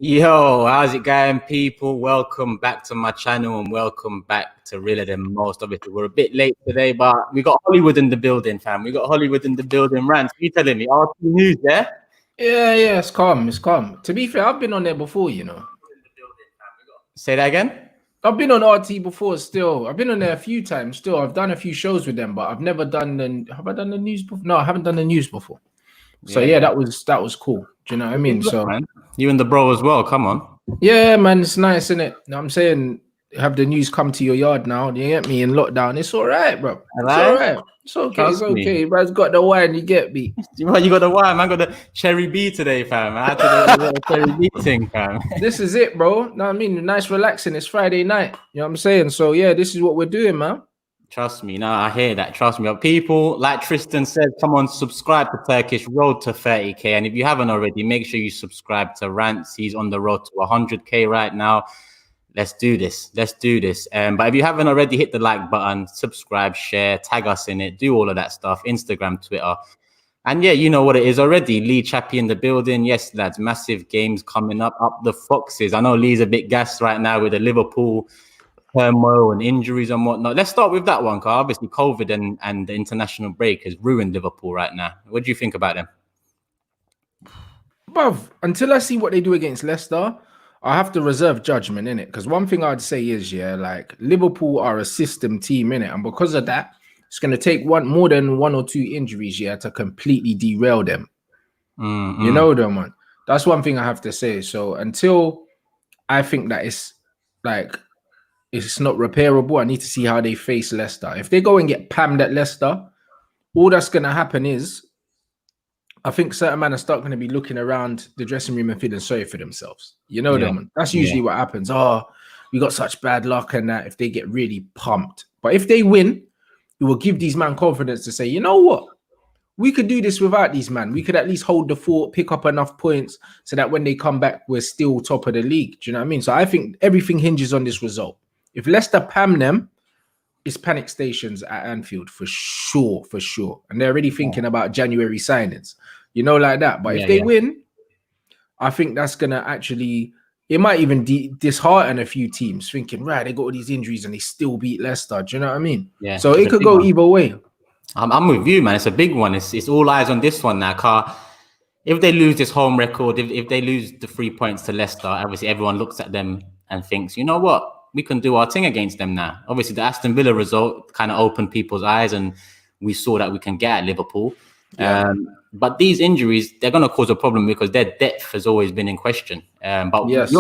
Yo, how's it going, people? Welcome back to my channel and welcome back to Realer Than Most. Obviously, we're a bit late today, but we got Hollywood in the building, fam. We got Hollywood in the building. Rants, you telling me? RT News, yeah? Yeah, it's calm. It's calm. To be fair, I've been on there before, Say that again? I've been on RT before still. I've been on there a few times still. I've done a few shows with them, but I've never done have I done the news before? No, I haven't done the news before. So yeah, that was cool. Do you know what I mean? So man. You and the bro as well, come on. yeah, man, it's nice, isn't it? I'm saying have the news come to your yard now. You get me in lockdown. It's all right, bro. It's all right. It's okay. Trust it's okay. Man's got the wine. You get me. You got the wine, man. Got the cherry B today, fam. I had to do a cherry B thing, fam. This is it, bro. Know what I mean? Nice, relaxing. It's Friday night. You know what I'm saying? So yeah, this is what we're doing, man. Trust me, no, I hear that. Trust me. But people, like Tristan said, come on, subscribe to Turkish Road to 30K. And if you haven't already, make sure you subscribe to Rants. He's on the road to 100K right now. Let's do this. Let's do this. But if you haven't already, hit the like button, subscribe, share, tag us in it, do all of that stuff. Instagram, Twitter. And yeah, you know what it is already. Lee Chappie in the building. Yes, lads, massive games coming up the Foxes. I know Lee's a bit gassed right now with the Liverpool turmoil and injuries and whatnot. Let's start with that one, because obviously COVID and the international break has ruined Liverpool right now. What do you think about them? Bruv, until I see what they do against Leicester, I have to reserve judgment in it. Because one thing I'd say is, yeah, like Liverpool are a system team in it, and because of that, it's going to take more than one or two injuries, yeah, to completely derail them. You know them, man. That's one thing I have to say. So until I think that it's like it's not repairable, I need to see how they face Leicester. If they go and get pammed at Leicester, all that's going to happen is I think certain men are start going to be looking around the dressing room and feeling sorry for themselves. You know them. That's usually what happens. Oh, we got such bad luck and that if they get really pumped. But if they win, it will give these men confidence to say, you know what? We could do this without these men. We could at least hold the fort, pick up enough points so that when they come back, we're still top of the league. Do you know what I mean? So I think everything hinges on this result. If Leicester pam them, it's panic stations at Anfield for sure, for sure. And they're already thinking about January signings, you know, like that. But if they win, I think that's going to actually, it might even dishearten a few teams thinking, right, they got all these injuries and they still beat Leicester. Do you know what I mean? Yeah. So it could go either way. I'm with you, man. It's a big one. It's all eyes on this one now, Car. If they lose this home record, if they lose the 3 points to Leicester, obviously everyone looks at them and thinks, you know what? We can do our thing against them now. Obviously, the Aston Villa result kind of opened people's eyes, and we saw that we can get at Liverpool. Yeah. But these injuries, they're going to cause a problem because their depth has always been in question. But yes,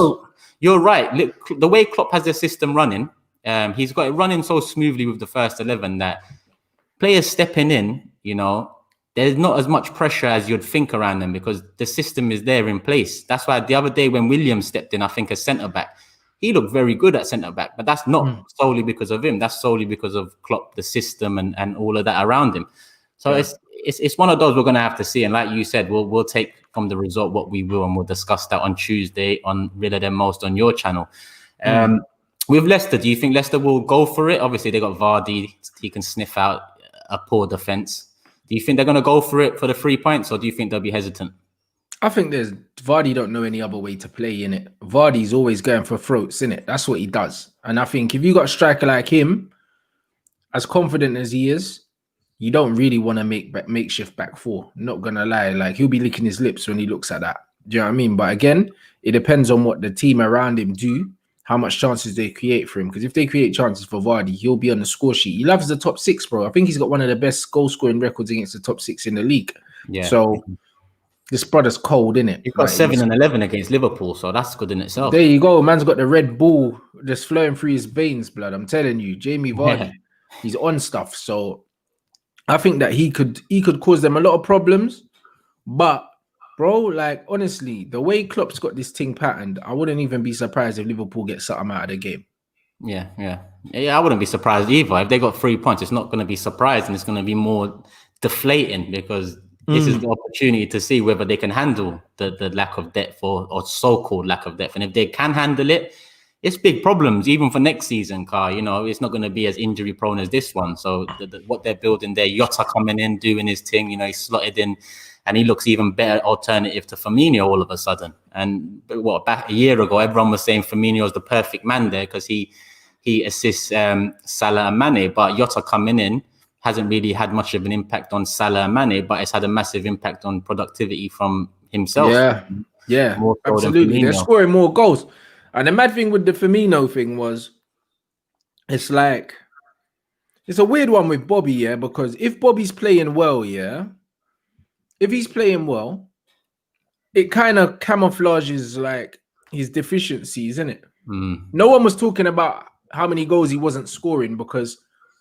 you're right. Look, the way Klopp has the system running, he's got it running so smoothly with the first 11 that players stepping in, you know, there's not as much pressure as you'd think around them because the system is there in place. That's why the other day when Williams stepped in, I think as centre-back, he looked very good at centre-back, but that's not solely because of him. That's solely because of Klopp, the system, and all of that around him. So it's one of those we're going to have to see. And like you said, we'll take from the result what we will, and we'll discuss that on Tuesday on Realer Than Most on your channel. With Leicester, do you think Leicester will go for it? Obviously, they got Vardy. He can sniff out a poor defence. Do you think they're going to go for it for the 3 points, or do you think they'll be hesitant? I think Vardy don't know any other way to play in it. Vardy's always going for throats in it. That's what he does. And I think if you got a striker like him, as confident as he is, you don't really want to make makeshift back four. Not gonna lie, like he'll be licking his lips when he looks at that. Do you know what I mean? But again, it depends on what the team around him do, how much chances they create for him. Because if they create chances for Vardy, he'll be on the score sheet. He loves the top six, bro. I think he's got one of the best goal scoring records against the top six in the league. Yeah. So this brother's cold, innit? He's got 7 and 11 against Liverpool, so that's good in itself. There you go. Man's got the Red Bull just flowing through his veins, blood. I'm telling you, Jamie Vardy, he's on stuff. So I think that he could cause them a lot of problems. But, bro, like, honestly, the way Klopp's got this thing patterned, I wouldn't even be surprised if Liverpool get something out of the game. Yeah, I wouldn't be surprised either. If they got 3 points, it's not going to be surprising. It's going to be more deflating because this is the opportunity to see whether they can handle the lack of depth or so-called lack of depth. And if they can handle it, it's big problems, even for next season, Car. You know, it's not going to be as injury-prone as this one. So what they're building there, Jota coming in, doing his thing, you know, he's slotted in and he looks even better alternative to Firmino all of a sudden. And back a year ago, everyone was saying Firmino is the perfect man there because he assists Salah and Mane, but Jota coming in hasn't really had much of an impact on Salah and Mane, but it's had a massive impact on productivity from himself. Yeah, More so absolutely. They're scoring more goals. And the mad thing with the Firmino thing was, it's like, it's a weird one with Bobby, yeah, because if Bobby's playing well, yeah, if he's playing well, it kind of camouflages like his deficiencies, isn't it? No one was talking about how many goals he wasn't scoring because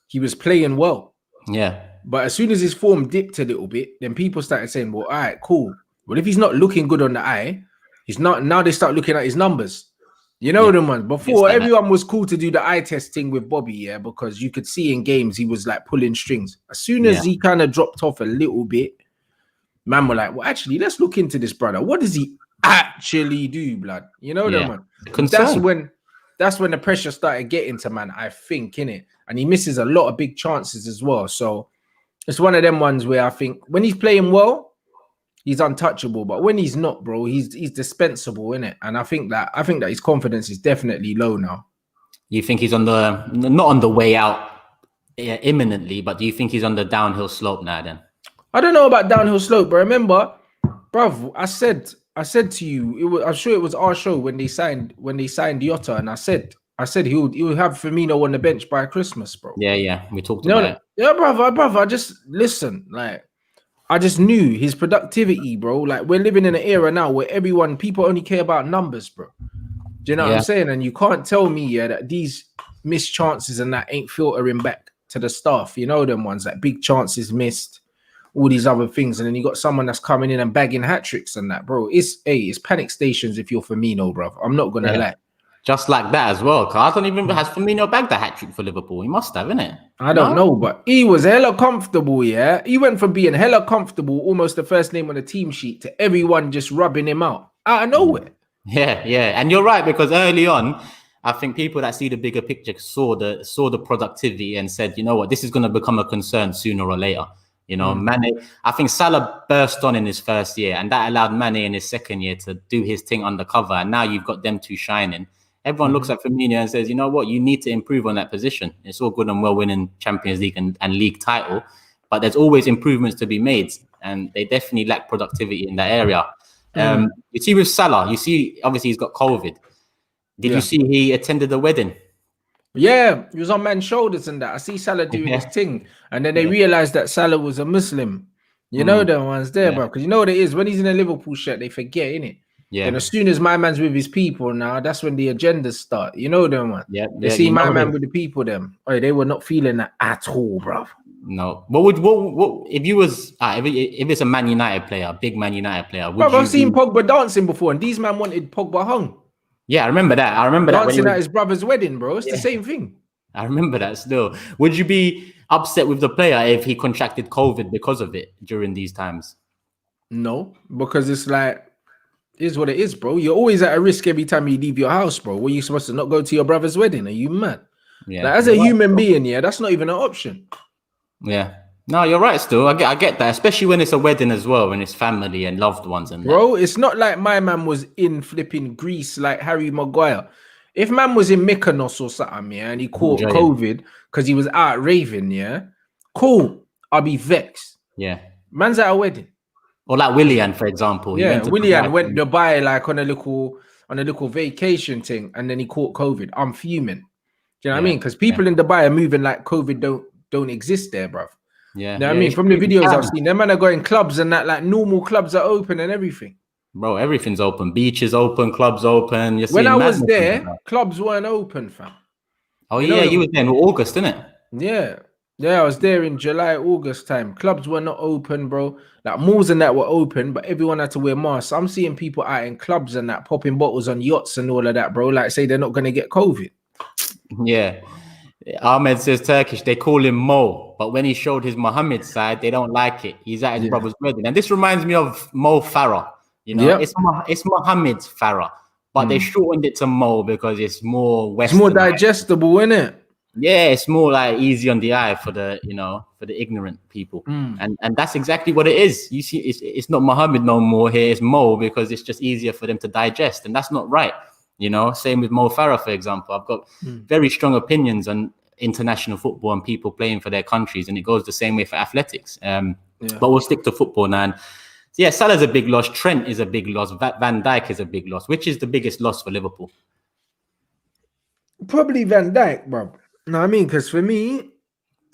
he was playing well. Yeah. But as soon as his form dipped a little bit, then people started saying, well, all right, cool. Well, if he's not looking good on the eye, he's not. Now they start looking at his numbers. You know them ones. Before, everyone was cool to do the eye testing with Bobby, yeah, because you could see in games he was like pulling strings. As soon as he kind of dropped off a little bit, man were like, well, actually, let's look into this brother. What does he actually do, blood? You know them, man. That's when the pressure started getting to man, I think, innit? And he misses a lot of big chances as well. So it's one of them ones where I think when he's playing well, he's untouchable, but when he's not, bro, he's dispensable, innit? And I think that his confidence is definitely low now. You think he's not on the way out imminently, but do you think he's on the downhill slope now? Then I don't know about downhill slope, but remember, bruv, I said to you, I'm sure it was our show when they signed Jota, and I said he would have Firmino on the bench by Christmas, bro. Yeah, we talked about it. Yeah, bruv, I just listen, like. I just knew his productivity, bro. Like, we're living in an era now where people only care about numbers, bro. Do you know what I'm saying? And you can't tell me, that these missed chances and that ain't filtering back to the staff. You know them ones, like big chances missed, all these other things. And then you got someone that's coming in and bagging hat-tricks and that, bro. It's panic stations if you're Firmino, bro. I'm not going to lie. Just like that as well. I don't even has Firmino bagged a hat trick for Liverpool. He must have, innit? I don't know, but he was hella comfortable, yeah. He went from being hella comfortable, almost the first name on the team sheet, to everyone just rubbing him out of nowhere. Yeah. And you're right, because early on, I think people that see the bigger picture saw the productivity and said, you know what, this is going to become a concern sooner or later. You know, Mane, I think Salah burst on in his first year, and that allowed Mane in his second year to do his thing undercover. And now you've got them two shining. Everyone looks at Firmino and says, you know what, you need to improve on that position. It's all good and well winning Champions League and league title, but there's always improvements to be made. And they definitely lack productivity in that area. You see with Salah, obviously he's got COVID. Did you see he attended the wedding? Yeah, he was on man's shoulders and that. I see Salah doing his thing. And then they realized that Salah was a Muslim. You know the ones there, bro. Because you know what it is? When he's in a Liverpool shirt, they forget, innit? Yeah. And as soon as my man's with his people now, that's when the agendas start. You know them, man. Yeah. They see my man with the people, them. Oh, they were not feeling that at all, bro. No. What if you was if it's a Man United player, a big Man United player? I've seen Pogba dancing before, and these man wanted Pogba hung. Yeah, I remember that. Dancing at his brother's wedding, bro. It's the same thing. I remember that still. Would you be upset with the player if he contracted COVID because of it during these times? No, because it's like, is what it is, bro. You're always at a risk every time you leave your house, bro. Were you supposed to not go to your brother's wedding? Are you mad? Yeah. Like, as a human being, that's not even an option. Yeah. No, you're right still. I get that, especially when it's a wedding as well, when it's family and loved ones. And bro, it's not like my man was in flipping Greece like Harry Maguire. If man was in Mykonos or something, and he caught COVID because he was out raving, cool. I'll be vexed. Yeah. Man's at a wedding. Or like Willian, for example. Willian went to Dubai like on a little vacation thing, and then he caught COVID. I'm fuming. Do you know what I mean? Because people in Dubai are moving like COVID don't exist there, bruv. Yeah. You know what I mean? From the videos I've seen, them man are going clubs and that, like normal clubs are open and everything. Bro, everything's open. Beaches open, clubs open. When I was there, clubs weren't open, fam. Oh, you were there in August, didn't it? Yeah, I was there in July, August time. Clubs were not open, bro. Like malls and that were open, but everyone had to wear masks. I'm seeing people out in clubs and that popping bottles on yachts and all of that, bro. Like say they're not going to get COVID. Yeah. Ahmed says Turkish, they call him Mo, but when he showed his Mohammed side, they don't like it. He's at his brother's wedding. And this reminds me of Mo Farah. You know, it's Mohammed Farah, but they shortened it to Mo because it's more Western. It's more digestible, isn't it? Yeah, it's more like easy on the eye for the ignorant people, and that's exactly what it is. You see, it's not Muhammad no more here. It's Mo, because it's just easier for them to digest, and that's not right. Same with Mo Farah, for example. I've got very strong opinions on international football and people playing for their countries, and it goes the same way for athletics. But we'll stick to football now. And yeah, Salah's a big loss. Trent is a big loss. Van Dijk is a big loss. Which is the biggest loss for Liverpool? Probably Van Dijk, bro. No, I mean, because for me,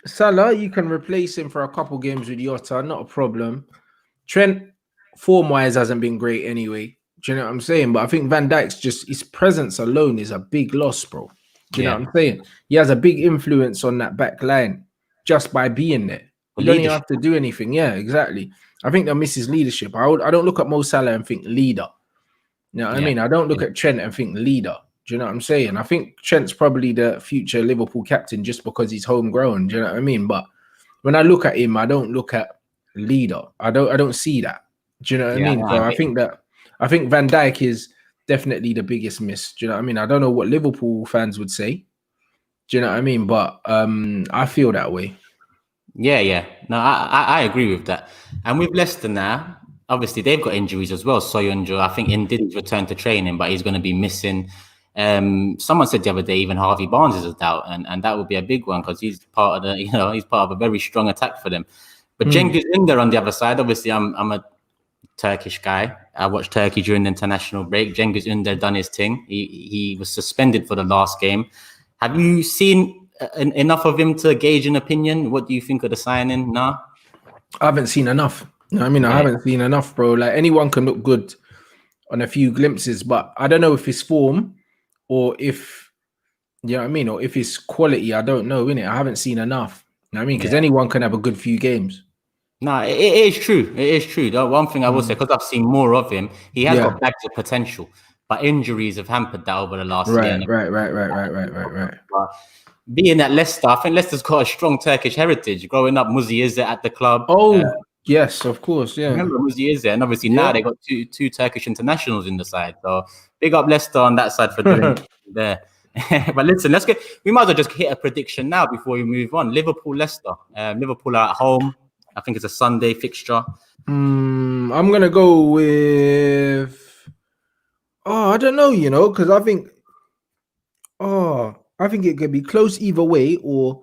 Salah, you can replace him for a couple games with Jota, not a problem. Trent, form-wise, hasn't been great anyway. Do you know what I'm saying? But I think Van Dijk's just, his presence alone is a big loss, bro. Do you know what I'm saying? He has a big influence on that back line just by being there. You don't even have to do anything. Yeah, exactly. I think that misses leadership. I don't look at Mo Salah and think leader. You know what I mean? I don't look at Trent and think leader. Do you know what I'm saying? I think Trent's probably the future Liverpool captain just because he's homegrown. Do you know what I mean? But when I look at him, I don't look at leader. I don't see that. Do you know what I mean? So I think Van Dijk is definitely the biggest miss. Do you know what I mean? I don't know what Liverpool fans would say. Do you know what I mean? But I feel that way. Yeah. No, I agree with that. And with Leicester now, obviously they've got injuries as well. Soyuncu, I think, didn't return to training, but he's going to be missing. Someone said the other day even Harvey Barnes is a doubt, and that would be a big one because he's part of he's part of a very strong attack for them. But Cengiz Ünder on the other side, obviously I'm a Turkish guy. I watched Turkey during the international break. Cengiz Ünder done his thing. He was suspended for the last game. Have you seen enough of him to gauge an opinion? What do you think of the signing? No, I haven't seen enough. I haven't seen enough, bro. Like, anyone can look good on a few glimpses, but I don't know if his form or if, you know what I mean, or if his quality, I don't know, innit? I haven't seen enough. You know what I mean? Because anyone can have a good few games. No, it is true. It is true. The one thing I will say, because I've seen more of him, he has got bags of potential, but injuries have hampered that over the last year. Right. But being at Leicester, I think Leicester's got a strong Turkish heritage. Growing up, Muzi is at the club. Oh, yes, of course, yeah. Remember, Muzi is there, and obviously now they got two Turkish internationals in the side. So big up Leicester on that side for doing there. But listen, we might as well just hit a prediction now before we move on. Liverpool-Leicester. Liverpool are at home. I think it's a Sunday fixture. I'm gonna go with. I don't know, because I think it could be close either way, or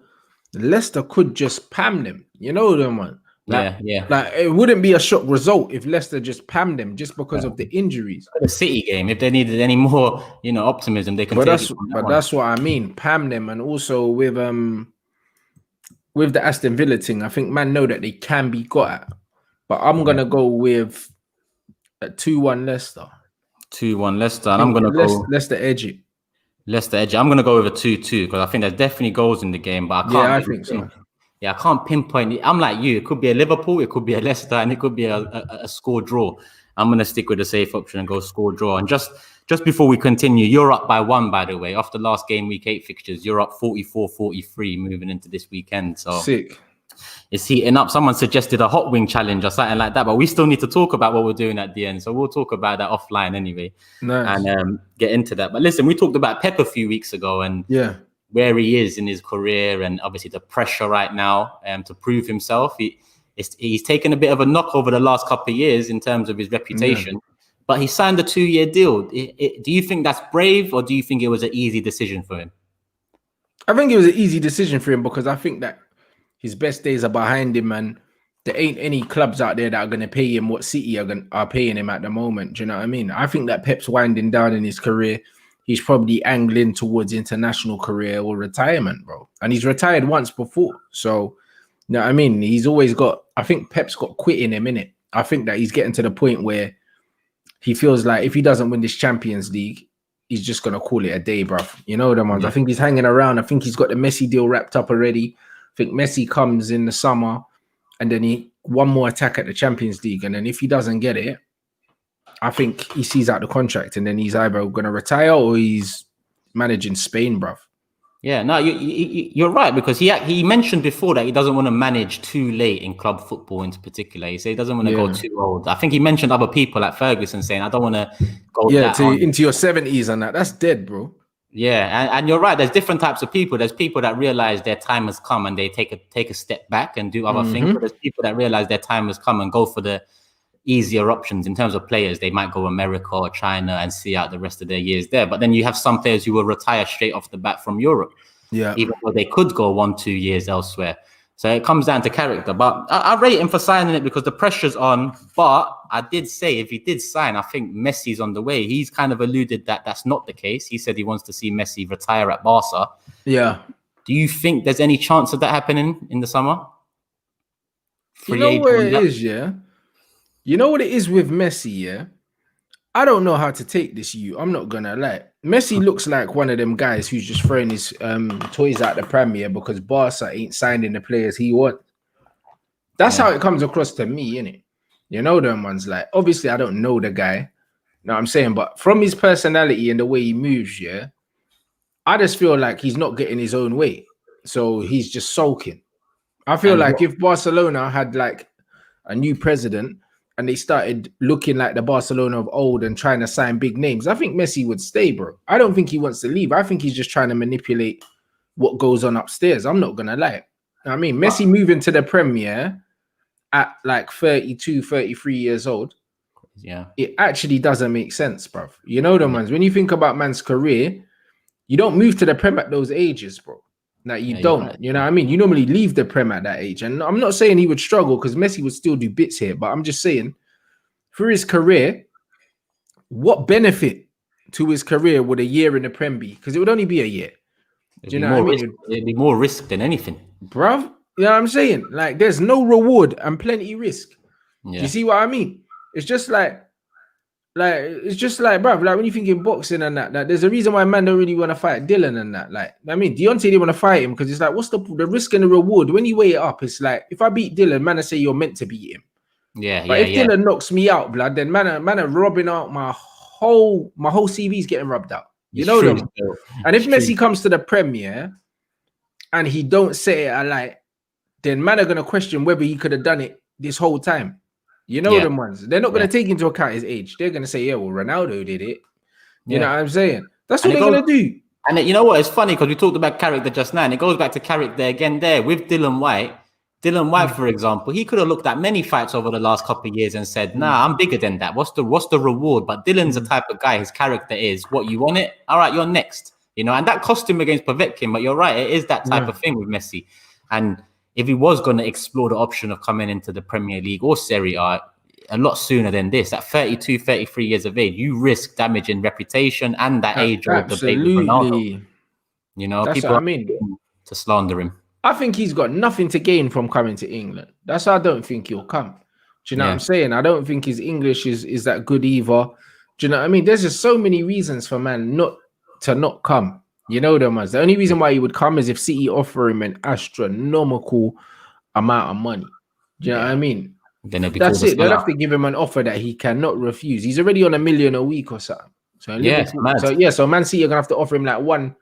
Leicester could just pam them. You know them, man. Like it wouldn't be a shock result if Leicester just pammed them just because of the injuries. The City game, if they needed any more, optimism, they can. That's what I mean. Pam them, and also with the Aston Villa thing, I think man know that they can be got at. But I'm gonna go with a 2-1 Leicester. 2-1 Leicester, and I'm gonna go Leicester edge it. Leicester edge. I'm gonna go with a 2-2 because I think there's definitely goals in the game, but I can't. Yeah, I think so. Yeah, I can't pinpoint it. I'm like you. It could be a Liverpool, it could be a Leicester, and it could be a score draw. I'm gonna stick with the safe option and go score draw. And just before we continue, you're up by 1, by the way. After last game, week 8 fixtures, you're up 44-43 moving into this weekend. So sick. It's heating up. Someone suggested a hot wing challenge or something like that, but we still need to talk about what we're doing at the end. So we'll talk about that offline anyway. Nice. And get into that. But listen, we talked about Pep a few weeks ago and where he is in his career, and obviously the pressure right now to prove himself. He's taken a bit of a knock over the last couple of years in terms of his reputation, but he signed a 2-year deal. Do you think that's brave, or do you think it was an easy decision for him? I think it was an easy decision for him because I think that his best days are behind him, and there ain't any clubs out there that are going to pay him what City are paying him at the moment. Do you know what I mean? I think that Pep's winding down in his career. He's probably angling towards international career or retirement, bro. And he's retired once before. So, you know what I mean? He's always got, I think Pep's got quit in him, innit? I think that he's getting to the point where he feels like if he doesn't win this Champions League, he's just going to call it a day, bro. You know them ones. Yeah. I think he's hanging around. I think he's got the Messi deal wrapped up already. I think Messi comes in the summer and then one more attack at the Champions League. And then if he doesn't get it, I think he sees out the contract and then he's either going to retire or he's managing Spain, bruv. Yeah, no, you're right, because he mentioned before that he doesn't want to manage too late in club football in particular. He said he doesn't want to go too old. I think he mentioned other people like Ferguson saying, I don't want to go into your 70s and that. That's dead, bro. Yeah, and you're right. There's different types of people. There's people that realize their time has come and they take a step back and do other things. But there's people that realize their time has come and go for the easier options in terms of players. They might go America or China and see out the rest of their years there. But then you have some players who will retire straight off the bat from Europe, even though they could go 1-2 years elsewhere. So it comes down to character. But I rate him for signing it because the pressure's on. But I did say if he did sign, I think Messi's on the way. He's kind of alluded that that's not the case. He said he wants to see Messi retire at Barca. Yeah. Do you think there's any chance of that happening in the summer? You know what it is, yeah? You know what it is with Messi, yeah? I don't know how to take this, I'm not gonna lie. Messi looks like one of them guys who's just throwing his toys out the Premier because Barca ain't signing the players he wants. That's how it comes across to me, innit? You know them ones, like, obviously I don't know the guy, you know what I'm saying? But from his personality and the way he moves, yeah, I just feel like he's not getting his own way. So he's just sulking. I feel like if Barcelona had like a new president and they started looking like the Barcelona of old and trying to sign big names, I think Messi would stay, bro. I don't think he wants to leave. I think he's just trying to manipulate what goes on upstairs. I'm not going to lie. You know what I mean, Messi moving to the Premier at like 32, 33 years old, it actually doesn't make sense, bro. You know the ones, when you think about man's career, you don't move to the Prem at those ages, bro. Like you don't, right. You know what I mean? You normally leave the Prem at that age. And I'm not saying he would struggle because Messi would still do bits here, but I'm just saying for his career, what benefit to his career would a year in the Prem be? Because it would only be a year. Do you know what I mean? It'd be more risk than anything. Bruv, you know what I'm saying? Like there's no reward and plenty risk. Yeah. Do you see what I mean? It's just like, bruv, like when you think in boxing and that, there's a reason why man don't really want to fight Dylan and that. Like, I mean, Deontay didn't want to fight him because it's like, what's the risk and the reward? When you weigh it up, it's like, if I beat Dylan, man, I say you're meant to beat him. Yeah, but if Dylan knocks me out, blood, then man are robbing out my whole CV's getting rubbed out. You know them. And if Messi comes to the Premier and he don't say it alight, then man are gonna question whether he could have done it this whole time. You know them ones. They're not going to take into account his age. They're going to say, yeah, well, Ronaldo did it. You know what I'm saying? That's what they're going to do. And you know what? It's funny because we talked about character just now, and it goes back to character again there with Dylan White. Dylan White, for example, he could have looked at many fights over the last couple of years and said, nah, I'm bigger than that. What's the reward? But Dylan's the type of guy, his character is, what, you want it? All right, you're next. You know, and that cost him against Povetkin, but you're right, it is that type of thing with Messi. And if he was going to explore the option of coming into the Premier League or Serie A a lot sooner than this, at 32, 33 years of age, you risk damaging reputation and that age of debate with Ronaldo. You know, that's people what I mean. To slander him. I think he's got nothing to gain from coming to England. That's why I don't think he'll come. Do you know what I'm saying? I don't think his English is that good either. Do you know what I mean? There's just so many reasons for man not to come. You know them ones. The only reason why he would come is if City offer him an astronomical amount of money. Do you know what I mean? Then that's it. They'll have to give him an offer that he cannot refuse. He's already on $1 million a week or something. So so Man City are gonna have to offer him like one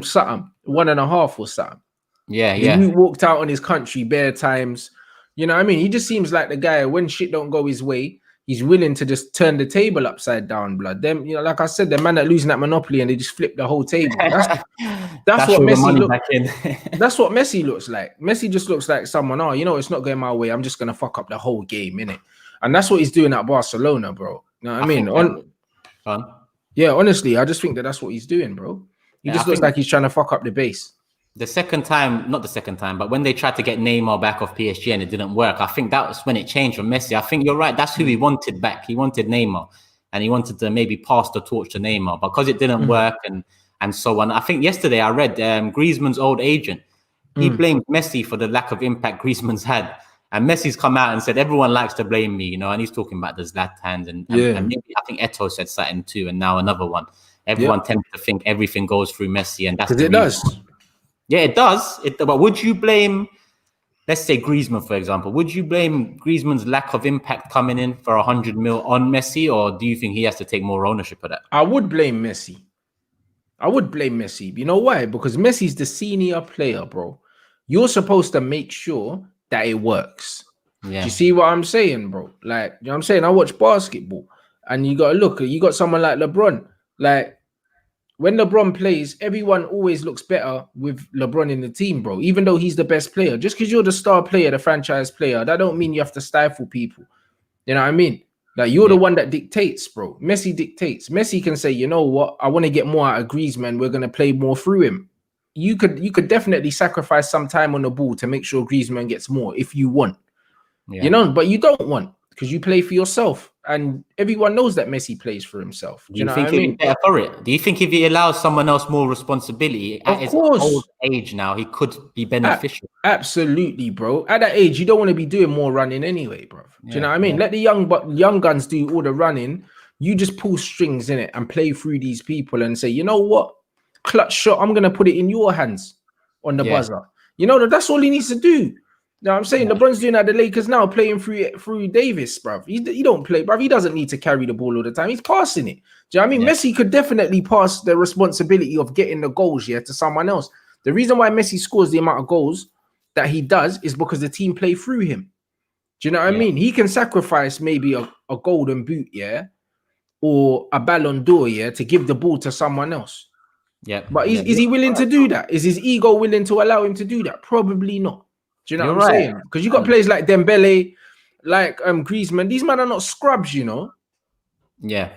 something, 1.5 or something. He walked out on his country bare times. You know what I mean? He just seems like the guy when shit don't go his way, he's willing to just turn the table upside down, blood. Them, you know, like I said, the man that losing that Monopoly and they just flip the whole table. That's what Messi looks. That's what Messi looks like. Messi just looks like someone. Oh, you know, it's not going my way. I'm just gonna fuck up the whole game, innit? And that's what he's doing at Barcelona, bro. You know what I mean? Fun. Yeah, honestly, I just think that's what he's doing, bro. He just looks like he's trying to fuck up the base. The second time, not the second time, but when they tried to get Neymar back off PSG and it didn't work, I think that was when it changed from Messi. I think you're right. That's who he wanted back. He wanted Neymar, and he wanted to maybe pass the torch to Neymar, but because it didn't work and so on. I think yesterday I read Griezmann's old agent. He blamed Messi for the lack of impact Griezmann's had. And Messi's come out and said, everyone likes to blame me, you know, and he's talking about the Zlatans and maybe I think Eto'o said something too, and now another one. Everyone tends to think everything goes through Messi, and that's the reason. Does. Yeah, it does. But would you blame, let's say Griezmann, for example, would you blame Griezmann's lack of impact coming in for 100 mil on Messi, or do you think he has to take more ownership of that? I would blame Messi. You know why? Because Messi's the senior player, bro. You're supposed to make sure that it works. Yeah. Do you see what I'm saying, bro? Like, you know what I'm saying? I watch basketball, and you got to look, you got someone like LeBron. Like, when LeBron plays, everyone always looks better with LeBron in the team, bro. Even though he's the best player, just because you're the star player, the franchise player, that don't mean you have to stifle people. You know what I mean? Like you're the one that dictates, bro. Messi dictates. Messi can say, you know what? I want to get more out of Griezmann. We're gonna play more through him. You could definitely sacrifice some time on the ball to make sure Griezmann gets more if you want. Yeah. You know, but you don't want because you play for yourself, and everyone knows that Messi plays for himself. Do you know think what I mean? Better for it? Do you think if he allows someone else more responsibility at his old age now, he could be beneficial? Absolutely, bro. At that age, you don't want to be doing more running anyway, bro. Do you know what I mean? Let the young guns do all the running. You just pull strings in it and play through these people and say, you know what? Clutch shot, I'm gonna put it in your hands on the buzzer. You know that's all he needs to do. You know what I'm saying? LeBron's doing at the Lakers now, playing through Davis, bruv. He don't play, bruv. He doesn't need to carry the ball all the time. He's passing it. Do you know what I mean? Messi could definitely pass the responsibility of getting the goals, to someone else. The reason why Messi scores the amount of goals that he does is because the team play through him. Do you know what I mean? He can sacrifice maybe a golden boot, or a Ballon d'Or, to give the ball to someone else. Yeah. But is he willing to do that? Is his ego willing to allow him to do that? Probably not. Do you know what I'm saying? Because you got players like Dembele, like Griezmann. These men are not scrubs, you know. Yeah.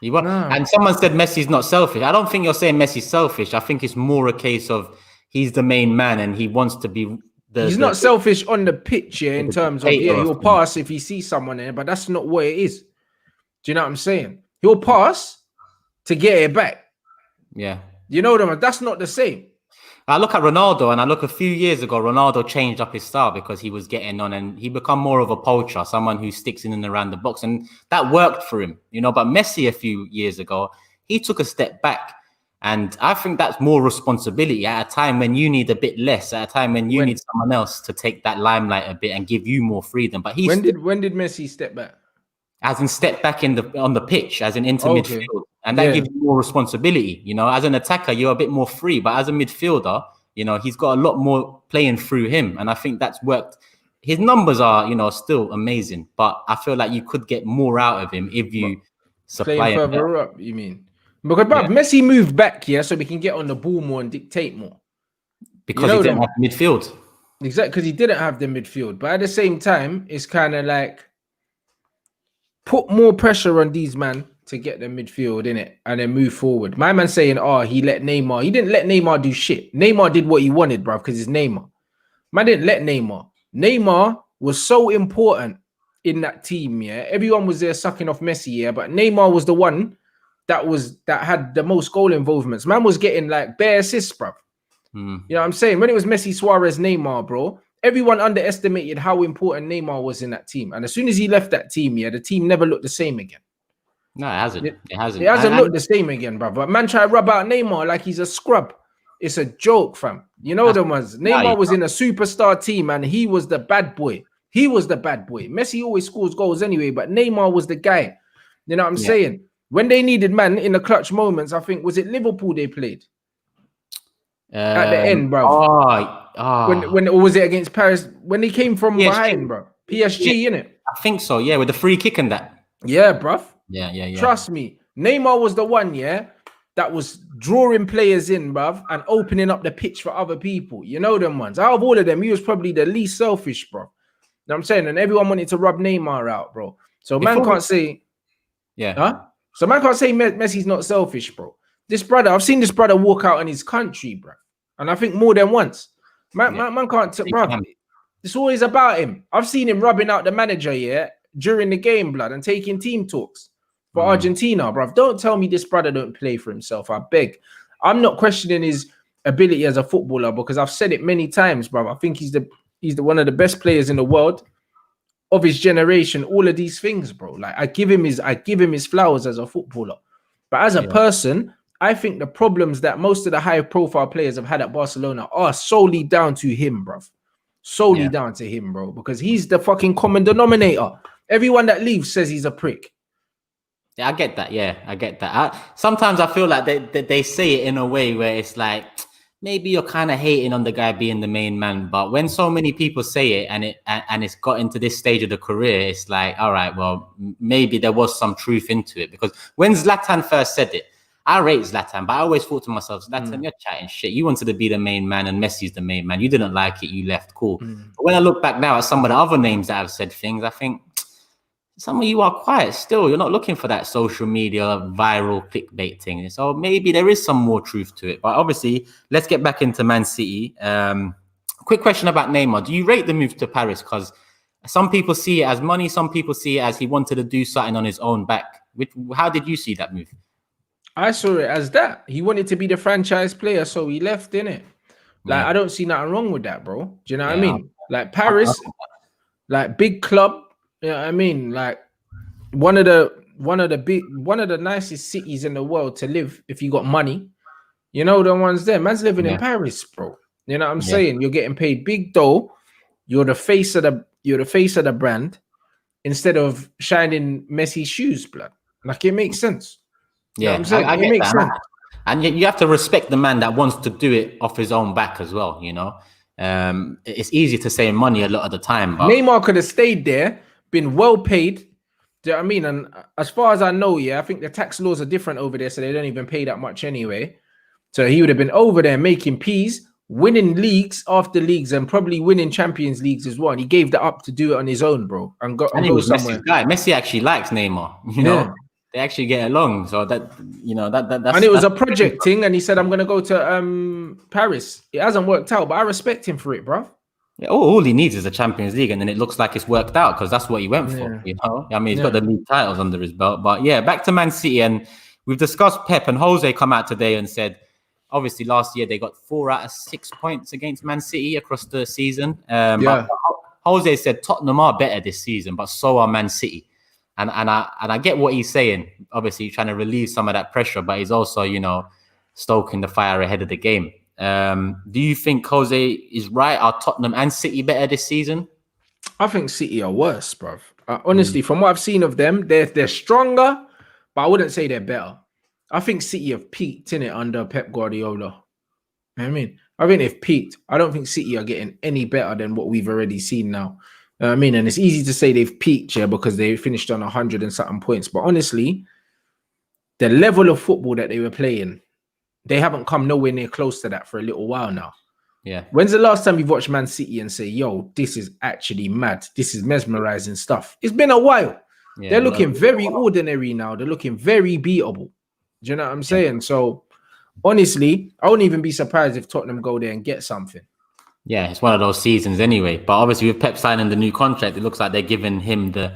And someone said Messi's not selfish. I don't think you're saying Messi's selfish. I think it's more a case of he's the main man and he wants to be he's not selfish on the pitch, in terms of he'll pass if he sees someone there, but that's not what it is. Do you know what I'm saying? He'll pass to get it back. Yeah. You know what? That's not the same. I look at Ronaldo and I look a few years ago, Ronaldo changed up his style because he was getting on and he become more of a poacher, someone who sticks in and around the box. And that worked for him, you know, but Messi a few years ago, he took a step back. And I think that's more responsibility at a time when you need a bit less, at a time when you need someone else to take that limelight a bit and give you more freedom. But when did Messi step back? As in step back on the pitch, as in into midfield. And that gives you more responsibility. You know, as an attacker, you're a bit more free. But as a midfielder, you know, he's got a lot more playing through him. And I think that's worked. His numbers are, you know, still amazing. But I feel like you could get more out of him if you supply him further up, you mean? Because Messi moved back here so we can get on the ball more and dictate more. Because he didn't have midfield. Exactly, because he didn't have the midfield. But at the same time, it's kind of like put more pressure on these man to get the midfield in it and then move forward. My man saying, he let Neymar. He didn't let Neymar do shit. Neymar did what he wanted, bro, because it's Neymar. Man didn't let Neymar. Neymar was so important in that team, Everyone was there sucking off Messi, but Neymar was the one that had the most goal involvements. Man was getting like bare assists, bro. You know what I'm saying? When it was Messi, Suarez, Neymar, bro, everyone underestimated how important Neymar was in that team. And as soon as he left that team, the team never looked the same again. No, it hasn't. It hasn't. It hasn't looked the same again, bro. But man try to rub out Neymar like he's a scrub. It's a joke, fam. You know the ones. Neymar was in a superstar team and he was the bad boy. He was the bad boy. Messi always scores goals anyway, but Neymar was the guy. You know what I'm saying? When they needed man in the clutch moments, I think, was it Liverpool they played? At the end, bro. When or was it against Paris? When they came from behind, bro. PSG, innit? I think so, with the free kick and that. Yeah, bruv. Yeah. Trust me. Neymar was the one, that was drawing players in, bruv, and opening up the pitch for other people. You know them ones. Out of all of them, he was probably the least selfish, bro. You know what I'm saying? And everyone wanted to rub Neymar out, bro. So man can't say... So man can't say Messi's not selfish, bro. This brother, I've seen this brother walk out in his country, bro. And I think more than once. Man can't... Bro, it's always about him. I've seen him rubbing out the manager, during the game, blood, and taking team talks for Argentina, bruv. Don't tell me this brother don't play for himself. I beg. I'm not questioning his ability as a footballer because I've said it many times, bruv. I think he's the one of the best players in the world of his generation. All of these things, bro. Like I give him his flowers as a footballer, but as a person, I think the problems that most of the high-profile players have had at Barcelona are solely down to him, bruv. Solely down to him, bro, because he's the fucking common denominator. Everyone that leaves says he's a prick. Yeah, I get that. Yeah, I get that. Sometimes I feel like they say it in a way where it's like, maybe you're kind of hating on the guy being the main man. But when so many people say it and it's got into this stage of the career, it's like, all right, well, maybe there was some truth into it. Because when Zlatan first said it, I rate Zlatan, but I always thought to myself, Zlatan, you're chatting shit. You wanted to be the main man, and Messi's the main man. You didn't like it, you left. Cool. But when I look back now at some of the other names that have said things, I think some of you are quiet still. You're not looking for that social media viral clickbait thing. So maybe there is some more truth to it. But obviously, let's get back into Man City. Quick question about Neymar. Do you rate the move to Paris? Because some people see it as money. Some people see it as he wanted to do something on his own back. How did you see that move? I saw it as that. He wanted to be the franchise player, so he left, innit? Like, I don't see nothing wrong with that, bro. Do you know what I mean? Like, Paris, like, big club. You know what I mean? Like, one of the nicest cities in the world to live if you got money. You know the ones there. Man's living in Paris, bro. You know what I'm saying? You're getting paid big dough. You're the face of the brand instead of shining Messi shoes, blood. Like, it makes sense. You know what I'm saying? I it get makes that. sense. And you have to respect the man that wants to do it off his own back as well, you know. It's easy to say money a lot of the time, but Neymar could have stayed there, been well paid. Do you know what I mean? And as far as I know, I think the tax laws are different over there, so they don't even pay that much anyway. So he would have been over there making peas, winning leagues after leagues, and probably winning Champions Leagues as well. And he gave that up to do it on his own, bro, and go somewhere. Messi's guy. Messi actually likes Neymar, you know. They actually get along, so that's and it was a project thing. And he said, "I'm gonna go to Paris." It hasn't worked out, but I respect him for it, bro. Yeah, all he needs is a Champions League, and then it looks like it's worked out because that's what he went for. You know, I mean, he's got the league titles under his belt. But yeah, back to Man City, and we've discussed Pep and Jose come out today and said, obviously last year they got 4 out of 6 points against Man City across the season. But Jose said Tottenham are better this season, but so are Man City. And I get what he's saying. Obviously, he's trying to relieve some of that pressure, but he's also, you know, stoking the fire ahead of the game. Do you think Jose is right? Are Tottenham and City better this season? I think City are worse, bro. Honestly, from what I've seen of them, they're stronger, but I wouldn't say they're better. I think City have peaked in it under Pep Guardiola. You know what I mean, I think they've peaked. I don't think City are getting any better than what we've already seen now. I mean, and it's easy to say they've peaked, because they finished on 100 and something points. But honestly, the level of football that they were playing, they haven't come nowhere near close to that for a little while now. Yeah. When's the last time you've watched Man City and say, yo, this is actually mad. This is mesmerizing stuff. It's been a while. Yeah, they're looking very ordinary now. They're looking very beatable. Do you know what I'm saying? So, honestly, I wouldn't even be surprised if Tottenham go there and get something. Yeah, it's one of those seasons anyway. But obviously with Pep signing the new contract, it looks like they're giving him the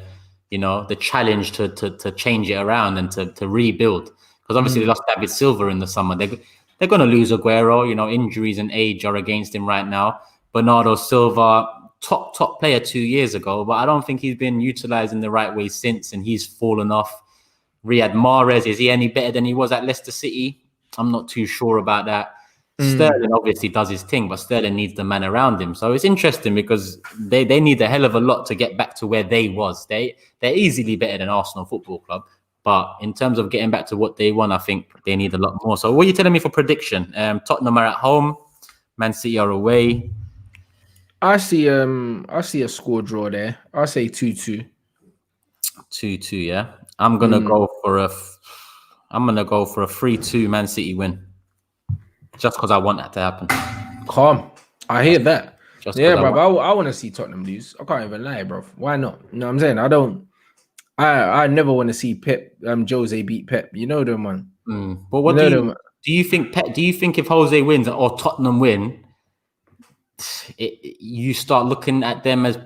challenge to change it around and to rebuild. Because obviously they lost David Silva in the summer. They're going to lose Aguero. You know, injuries and age are against him right now. Bernardo Silva, top player 2 years ago, but I don't think he's been utilized in the right way since, and he's fallen off. Riyad Mahrez, is he any better than he was at Leicester City? I'm not too sure about that. Sterling obviously does his thing, but Sterling needs the man around him. So it's interesting because they need a hell of a lot to get back to where they was. They're easily better than Arsenal Football Club. But in terms of getting back to what they want, I think they need a lot more. So what are you telling me for prediction? Tottenham are at home, Man City are away. I see a score draw there. I'll say 2-2. 2-2, yeah. I'm gonna go for a 3-2 Man City win. Just because I want that to happen. Calm. I hear that. Yeah, bro. I want to see Tottenham lose. I can't even lie, bro. Why not? You know what I'm saying? I never want to see Pep Jose beat Pep. You know them, man. But what do you think Pep? Do you think if Jose wins or Tottenham win, you start looking at them as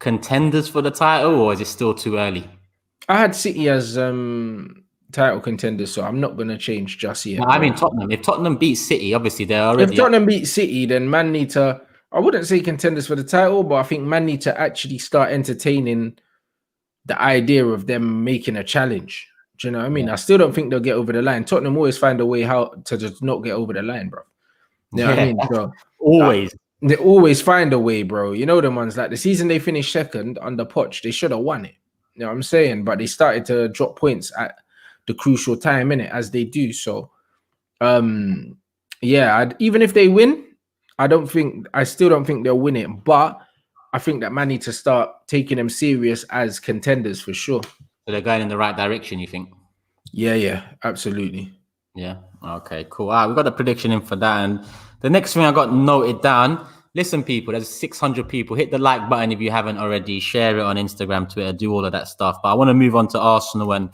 contenders for the title, or is it still too early? I had City as title contenders, so I'm not going to change just yet. No, I mean Tottenham. If Tottenham beats City, obviously they're already. If Tottenham beat City, then man need to. I wouldn't say contenders for the title, but I think man need to actually start entertaining the idea of them making a challenge. Do you know what I mean? I still don't think they'll get over the line. Tottenham always find a way how to just not get over the line, bro. You know what I mean? So, always. They always find a way, bro. You know the ones like the season they finished second under Poch, they should have won it. You know what I'm saying? But they started to drop points at the crucial time, innit, as they do. So, even if they win, I still don't think they'll win it. But I think that man needs to start taking them serious as contenders for sure. So they're going in the right direction, you think? Yeah, absolutely. Yeah. Okay, cool. All right, we got the prediction in for that. And the next thing I got noted down, listen, people, there's 600 people. Hit the like button if you haven't already. Share it on Instagram, Twitter, do all of that stuff. But I want to move on to Arsenal. And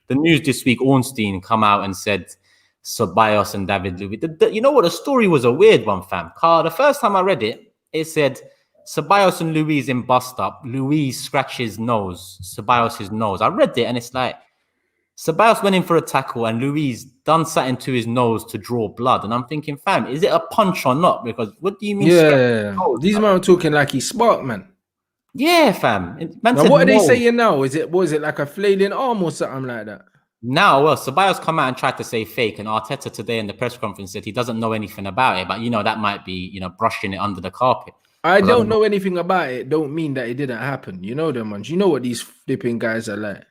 the news this week, Ornstein come out and said Ceballos and David Luiz. You know what? The story was a weird one, fam. Carl, the first time I read it, it said Ceballos and Luiz in bust up. Luiz scratches nose, Ceballos his nose. I read it and it's like, Ceballos went in for a tackle and Luiz done something to his nose to draw blood. And I'm thinking, fam, is it a punch or not? Because what do you mean? Yeah, these men are talking like he's smart, man. Yeah, fam. Man Now, said what are they no. saying now? Was it like a flailing arm or something like that? Now, well, Ceballos come out and tried to say fake, and Arteta today in the press conference said he doesn't know anything about it. But that might be brushing it under the carpet. I don't know anything about it. Don't mean that it didn't happen. You know them ones. You know what these flipping guys are like.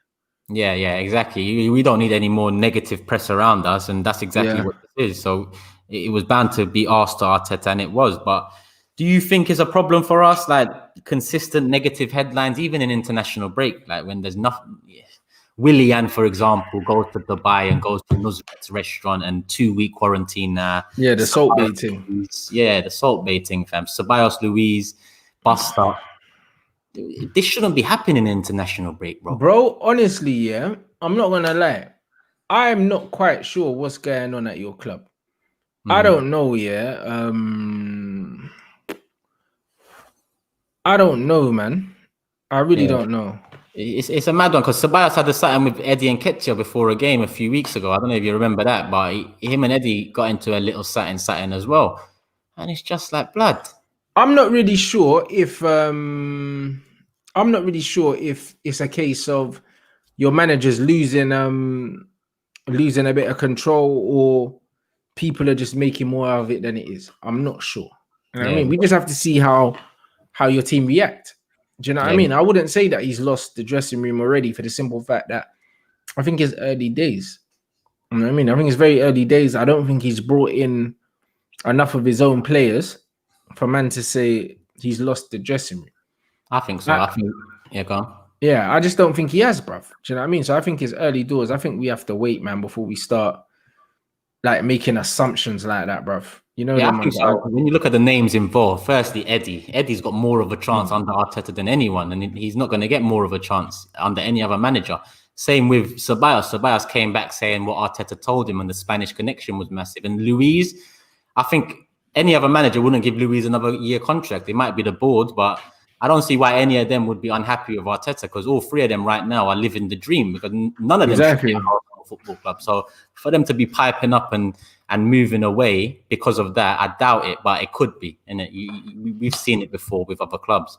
Yeah, exactly. We don't need any more negative press around us, and that's exactly what it is. So it was bound to be asked to Arteta, and it was. But do you think it's a problem for us, like consistent negative headlines, even in international break, like when there's nothing? Yeah. Willian, for example, goes to Dubai and goes to Nusret's restaurant and 2-week quarantine. Yeah, the salt baiting. Yeah, the salt baiting, fam. Ceballos, Luiz, bust up. This shouldn't be happening in international break, bro. Bro, honestly, yeah, I'm not gonna lie. I'm not quite sure what's going on at your club. I don't know, yeah. I don't know, man. I really don't know. It's a mad one because Ceballos had a something with Eddie and Ketcher before a game a few weeks ago. I don't know if you remember that, but him and Eddie got into a little something as well. And it's just like blood. I'm not really sure if it's a case of your manager's losing a bit of control or people are just making more of it than it is. I'm not sure. You know what I mean? We just have to see how your team react. Do you know what I mean? I wouldn't say that he's lost the dressing room already for the simple fact that I think it's early days. You know what I mean? I think it's very early days. I don't think he's brought in enough of his own players for man to say he's lost the dressing room. I think so. Go on. Yeah, I just don't think he has, bruv. Do you know what I mean? So I think it's early doors. I think we have to wait, man, before we start like making assumptions like that, bruv. You know, I think so. When you look at the names involved, firstly, Eddie's got more of a chance under Arteta than anyone, and he's not going to get more of a chance under any other manager. Same with Ceballos. Ceballos came back saying what Arteta told him, and the Spanish connection was massive. And Luiz, I think any other manager wouldn't give Luiz another year contract. It might be the board, but I don't see why any of them would be unhappy with Arteta because all three of them right now are living the dream because none of them should be at Arsenal Football Club. So for them to be piping up and moving away because of that, I doubt it, but it could be. And we've seen it before with other clubs.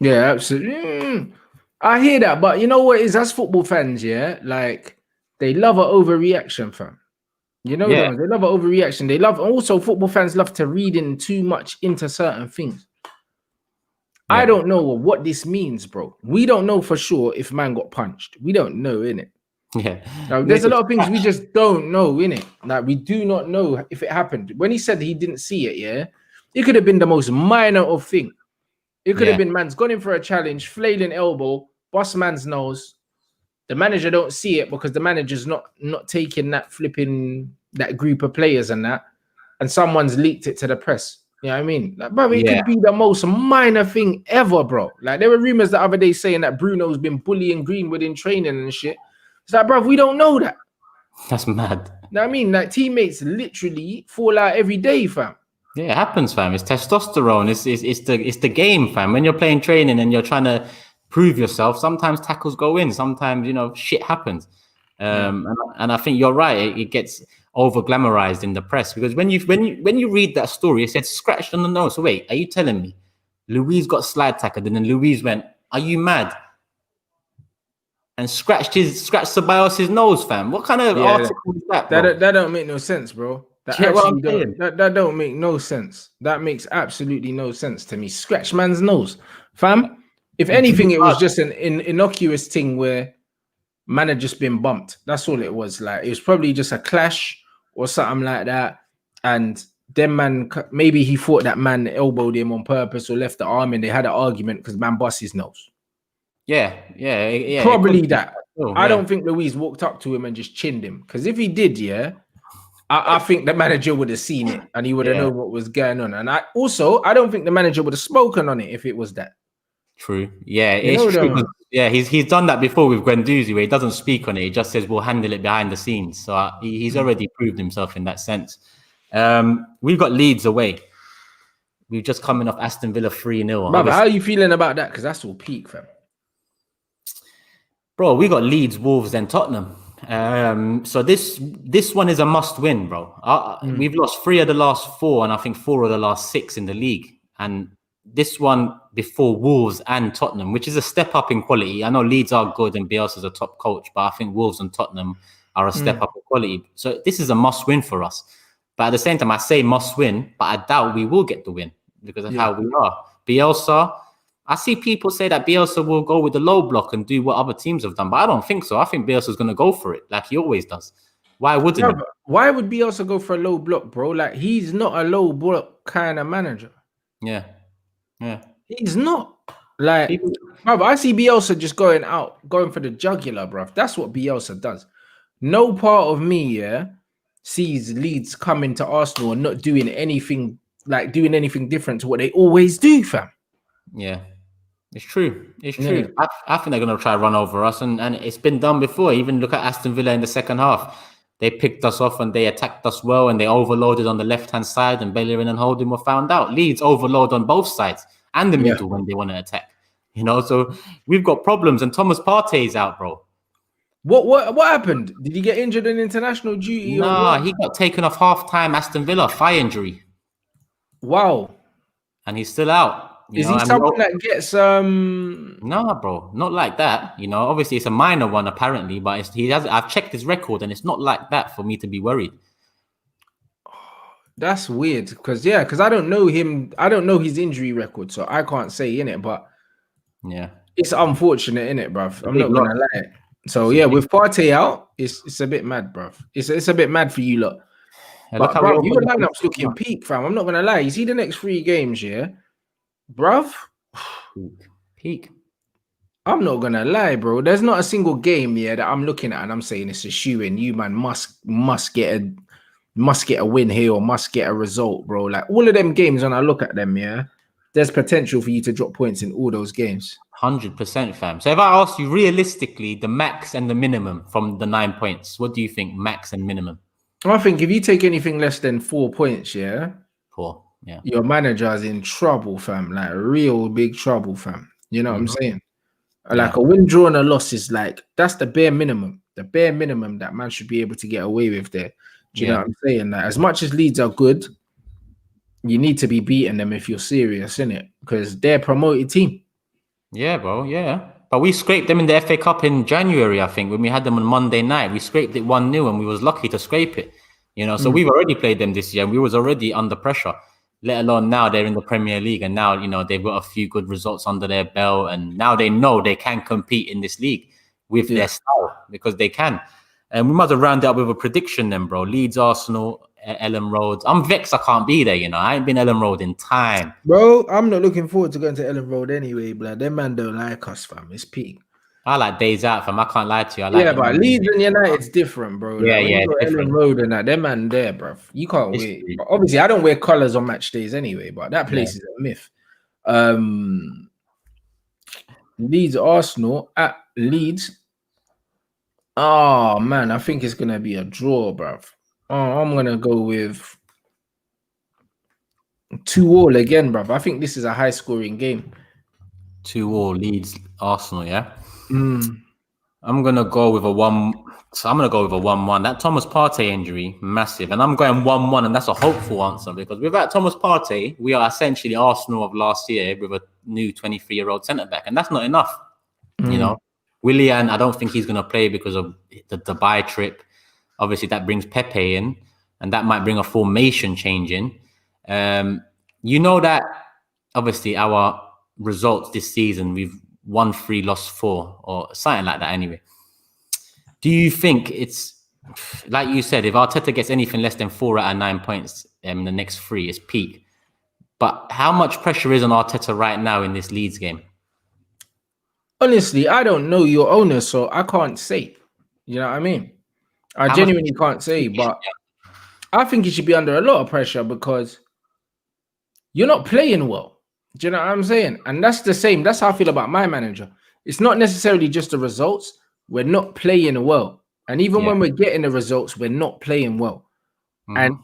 Yeah, absolutely. I hear that, but you know what it is? As football fans, yeah, like they love an overreaction, fam. You know, they love an overreaction. They love also football fans love to read in too much into certain things. I don't know what this means, bro. We don't know for sure if man got punched. We don't know, innit? Yeah. Now, there's a lot of things we just don't know, innit? Like, we do not know if it happened. When he said he didn't see it, yeah, it could have been the most minor of thing. It could have been man's gone in for a challenge, flailing elbow, bust man's nose. The manager don't see it because the manager's not taking that that group of players and that, and someone's leaked it to the press. You know what I mean? Like, bro, it could be the most minor thing ever, bro. Like, there were rumors the other day saying that Bruno's been bullying Greenwood in training and shit. It's like, bro, we don't know that. That's mad. You know what I mean? Like, teammates literally fall out every day, fam. Yeah, it happens, fam. It's testosterone. It's the game, fam. When you're playing training and you're trying to prove yourself, sometimes tackles go in. Sometimes, shit happens. And I think you're right. It gets over glamorized in the press because when you read that story, it said scratched on the nose. So wait, are you telling me Luiz got slide tackled and then Luiz went, "Are you mad?" and scratched Ceballos' nose, fam? What kind of article is that? Bro? That don't make no sense, bro. That don't make no sense. That makes absolutely no sense to me. Scratch man's nose, fam. If anything, it was just an innocuous thing where man had just been bumped. That's all it was. Like, it was probably just a clash or something like that. And then man, maybe he thought that man elbowed him on purpose or left the arm and they had an argument because man bust his nose. Yeah. Probably that. I don't think Luiz walked up to him and just chinned him. Because if he did, I think the manager would have seen it and he would have Yeah. known what was going on. And I don't think the manager would have spoken on it if it was that. True. Yeah, You it's know true. them. Yeah, he's done that before with Guendouzi, where he doesn't speak on it. He just says we'll handle it behind the scenes. So he's already proved himself in that sense. We've got Leeds away. We've just coming off Aston Villa 3-0. Brother, how are you feeling about that? Because that's all peak, fam. Bro, we got Leeds, Wolves, and Tottenham. So this one is a must win, bro. We've lost 3 of the last 4, and I think 4 of the last 6 in the league. And this one before Wolves and Tottenham, which is a step up in quality. I know Leeds are good and Bielsa's a top coach, but I think Wolves and Tottenham are a step up in quality. So this is a must win for us. But at the same time, I say must win, but I doubt we will get the win because of how we are. Bielsa, I see people say that Bielsa will go with the low block and do what other teams have done, but I don't think so. I think Bielsa's going to go for it like he always does. Why wouldn't he? Why would Bielsa go for a low block, bro? Like, he's not a low block kind of manager. Yeah. He's not. Like, brother, I see Bielsa just going for the jugular, bruv. That's what Bielsa does. No part of me, sees Leeds coming to Arsenal and not doing anything different to what they always do, fam. Yeah. It's true. It's true. I think they're going to try to run over us, and it's been done before. Even look at Aston Villa in the second half. They picked us off and they attacked us well, and they overloaded on the left-hand side, and Bellerin and Holding were found out. Leeds overload on both sides and the middle when they want to attack. You know, so we've got problems, and Thomas Partey's out, bro. What happened? Did he get injured in international duty? Nah, he got taken off half-time Aston Villa, thigh injury. Wow. And he's still out. Is he someone that gets No, bro, not like that. You know, obviously it's a minor one apparently, but I've checked his record and it's not like that for me to be worried. That's weird because I don't know him. I don't know his injury record, so I can't say in it. But yeah, it's unfortunate in it, bruv. I'm not gonna lie. So with Partey out, it's a bit mad, bruv. It's a bit mad for you lot. Yeah, but bruv, your lineup's looking peak, fam. I'm not gonna lie. You see the next 3 games, bruv. Peak. I'm not gonna lie, bro. There's not a single game that I'm looking at and I'm saying it's a shoe in. You man must get a win here or must get a result, bro. Like all of them games, when I look at them, there's potential for you to drop points in all those games. 100%, fam. So if I ask you realistically, the max and the minimum from the 9 points, what do you think max and minimum? I think if you take anything less than 4 points, poor, yeah, your manager's in trouble, fam. Like real big trouble, fam. You know what I'm saying? Like a win, draw, and a loss is like that's the bare minimum. The bare minimum that man should be able to get away with there. Do you know what I'm saying? Like, as much as Leeds are good, you need to be beating them if you're serious, innit? Because they're a promoted team. Yeah, bro. Yeah. But we scraped them in the FA Cup in January, I think, when we had them on Monday night. We scraped it 1-0 and we was lucky to scrape it. You know, so we've already played them this year and we was already under pressure, let alone now they're in the Premier League and now, you know, they've got a few good results under their belt and now they know they can compete in this league with their style because they can. And we might have rounded up with a prediction then, bro. Leeds, Arsenal, Ellen Road. I'm vexed I can't be there, you know. I ain't been Ellen Road in time. Bro, I'm not looking forward to going to Ellen Road anyway, blood. Them man don't like us, fam. It's peak. I like days out, fam. I can't lie to you. I like but Leeds and United's different, bro. Yeah, like, Ellen Road and that, them man there, bro. You can't wait. But obviously, I don't wear colours on match days anyway, but that place is a myth. Leeds, Arsenal at Leeds. Oh man, I think it's gonna be a draw, bruv. Oh, I'm gonna go with 2-2 again, bruv. I think this is a high-scoring game. 2-2 Leeds, Arsenal, yeah. I'm gonna go with a 1-1. That Thomas Partey injury, massive, and I'm going 1-1, and that's a hopeful answer because without Thomas Partey, we are essentially Arsenal of last year with a new 23-year-old centre back, and that's not enough, you know. Willian, I don't think he's going to play because of the Dubai trip. Obviously, that brings Pepe in, and that might bring a formation change in. You know that, obviously, our results this season, we've won 3, lost 4, or something like that anyway. Do you think it's, like you said, if Arteta gets anything less than 4 out of 9 points in the next 3, it's peak. But how much pressure is on Arteta right now in this Leeds game? Honestly, I don't know your owner, so I can't say. You know what I mean? I genuinely can't say, but I think he should be under a lot of pressure because you're not playing well. Do you know what I'm saying? And that's the same. That's how I feel about my manager. It's not necessarily just the results. We're not playing well. And even when we're getting the results, we're not playing well. And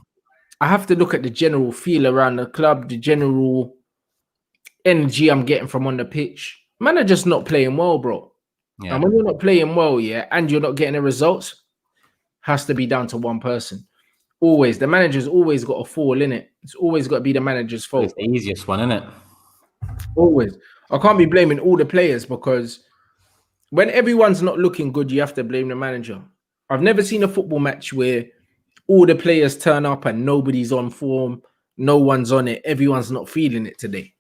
I have to look at the general feel around the club, the general energy I'm getting from on the pitch. Man are just not playing well, bro. Yeah. And when you're not playing well, and you're not getting the results, has to be down to one person. Always. The manager's always got to fall in it. It's always got to be the manager's fault. It's the easiest one, isn't it? Always. I can't be blaming all the players because when everyone's not looking good, you have to blame the manager. I've never seen a football match where all the players turn up and nobody's on form, no one's on it, everyone's not feeling it today.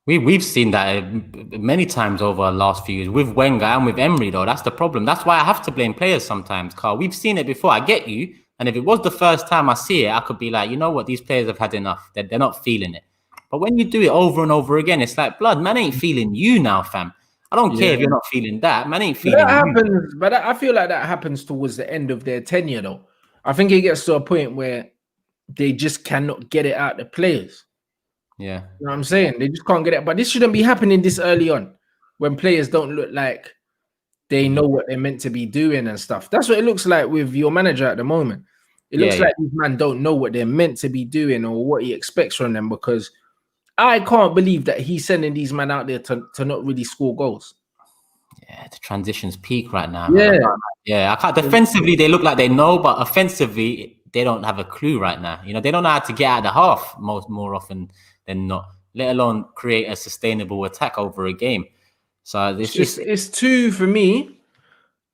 We've seen that many times over the last few years with Wenger and with Emery, though. That's the problem. That's why I have to blame players sometimes, Carl. We've seen it before. I get you. And if it was the first time I see it, I could be like, you know what? These players have had enough. They're not feeling it. But when you do it over and over again, it's like, blood, man ain't feeling you now, fam. I don't care if you're not feeling that. Man ain't feeling that you. happens, but I feel like that happens towards the end of their tenure, though. I think it gets to a point where they just cannot get it out the players. Yeah. You know what I'm saying? They just can't get it. But this shouldn't be happening this early on when players don't look like they know what they're meant to be doing and stuff. That's what it looks like with your manager at the moment. It looks like these men don't know what they're meant to be doing or what he expects from them, because I can't believe that he's sending these men out there to not really score goals. Yeah, the transition's peak right now. Yeah. Yeah, I can't. Defensively, they look like they know, but offensively, they don't have a clue right now. You know, they don't know how to get out of the half more often than not, let alone create a sustainable attack over a game. So it's too, for me,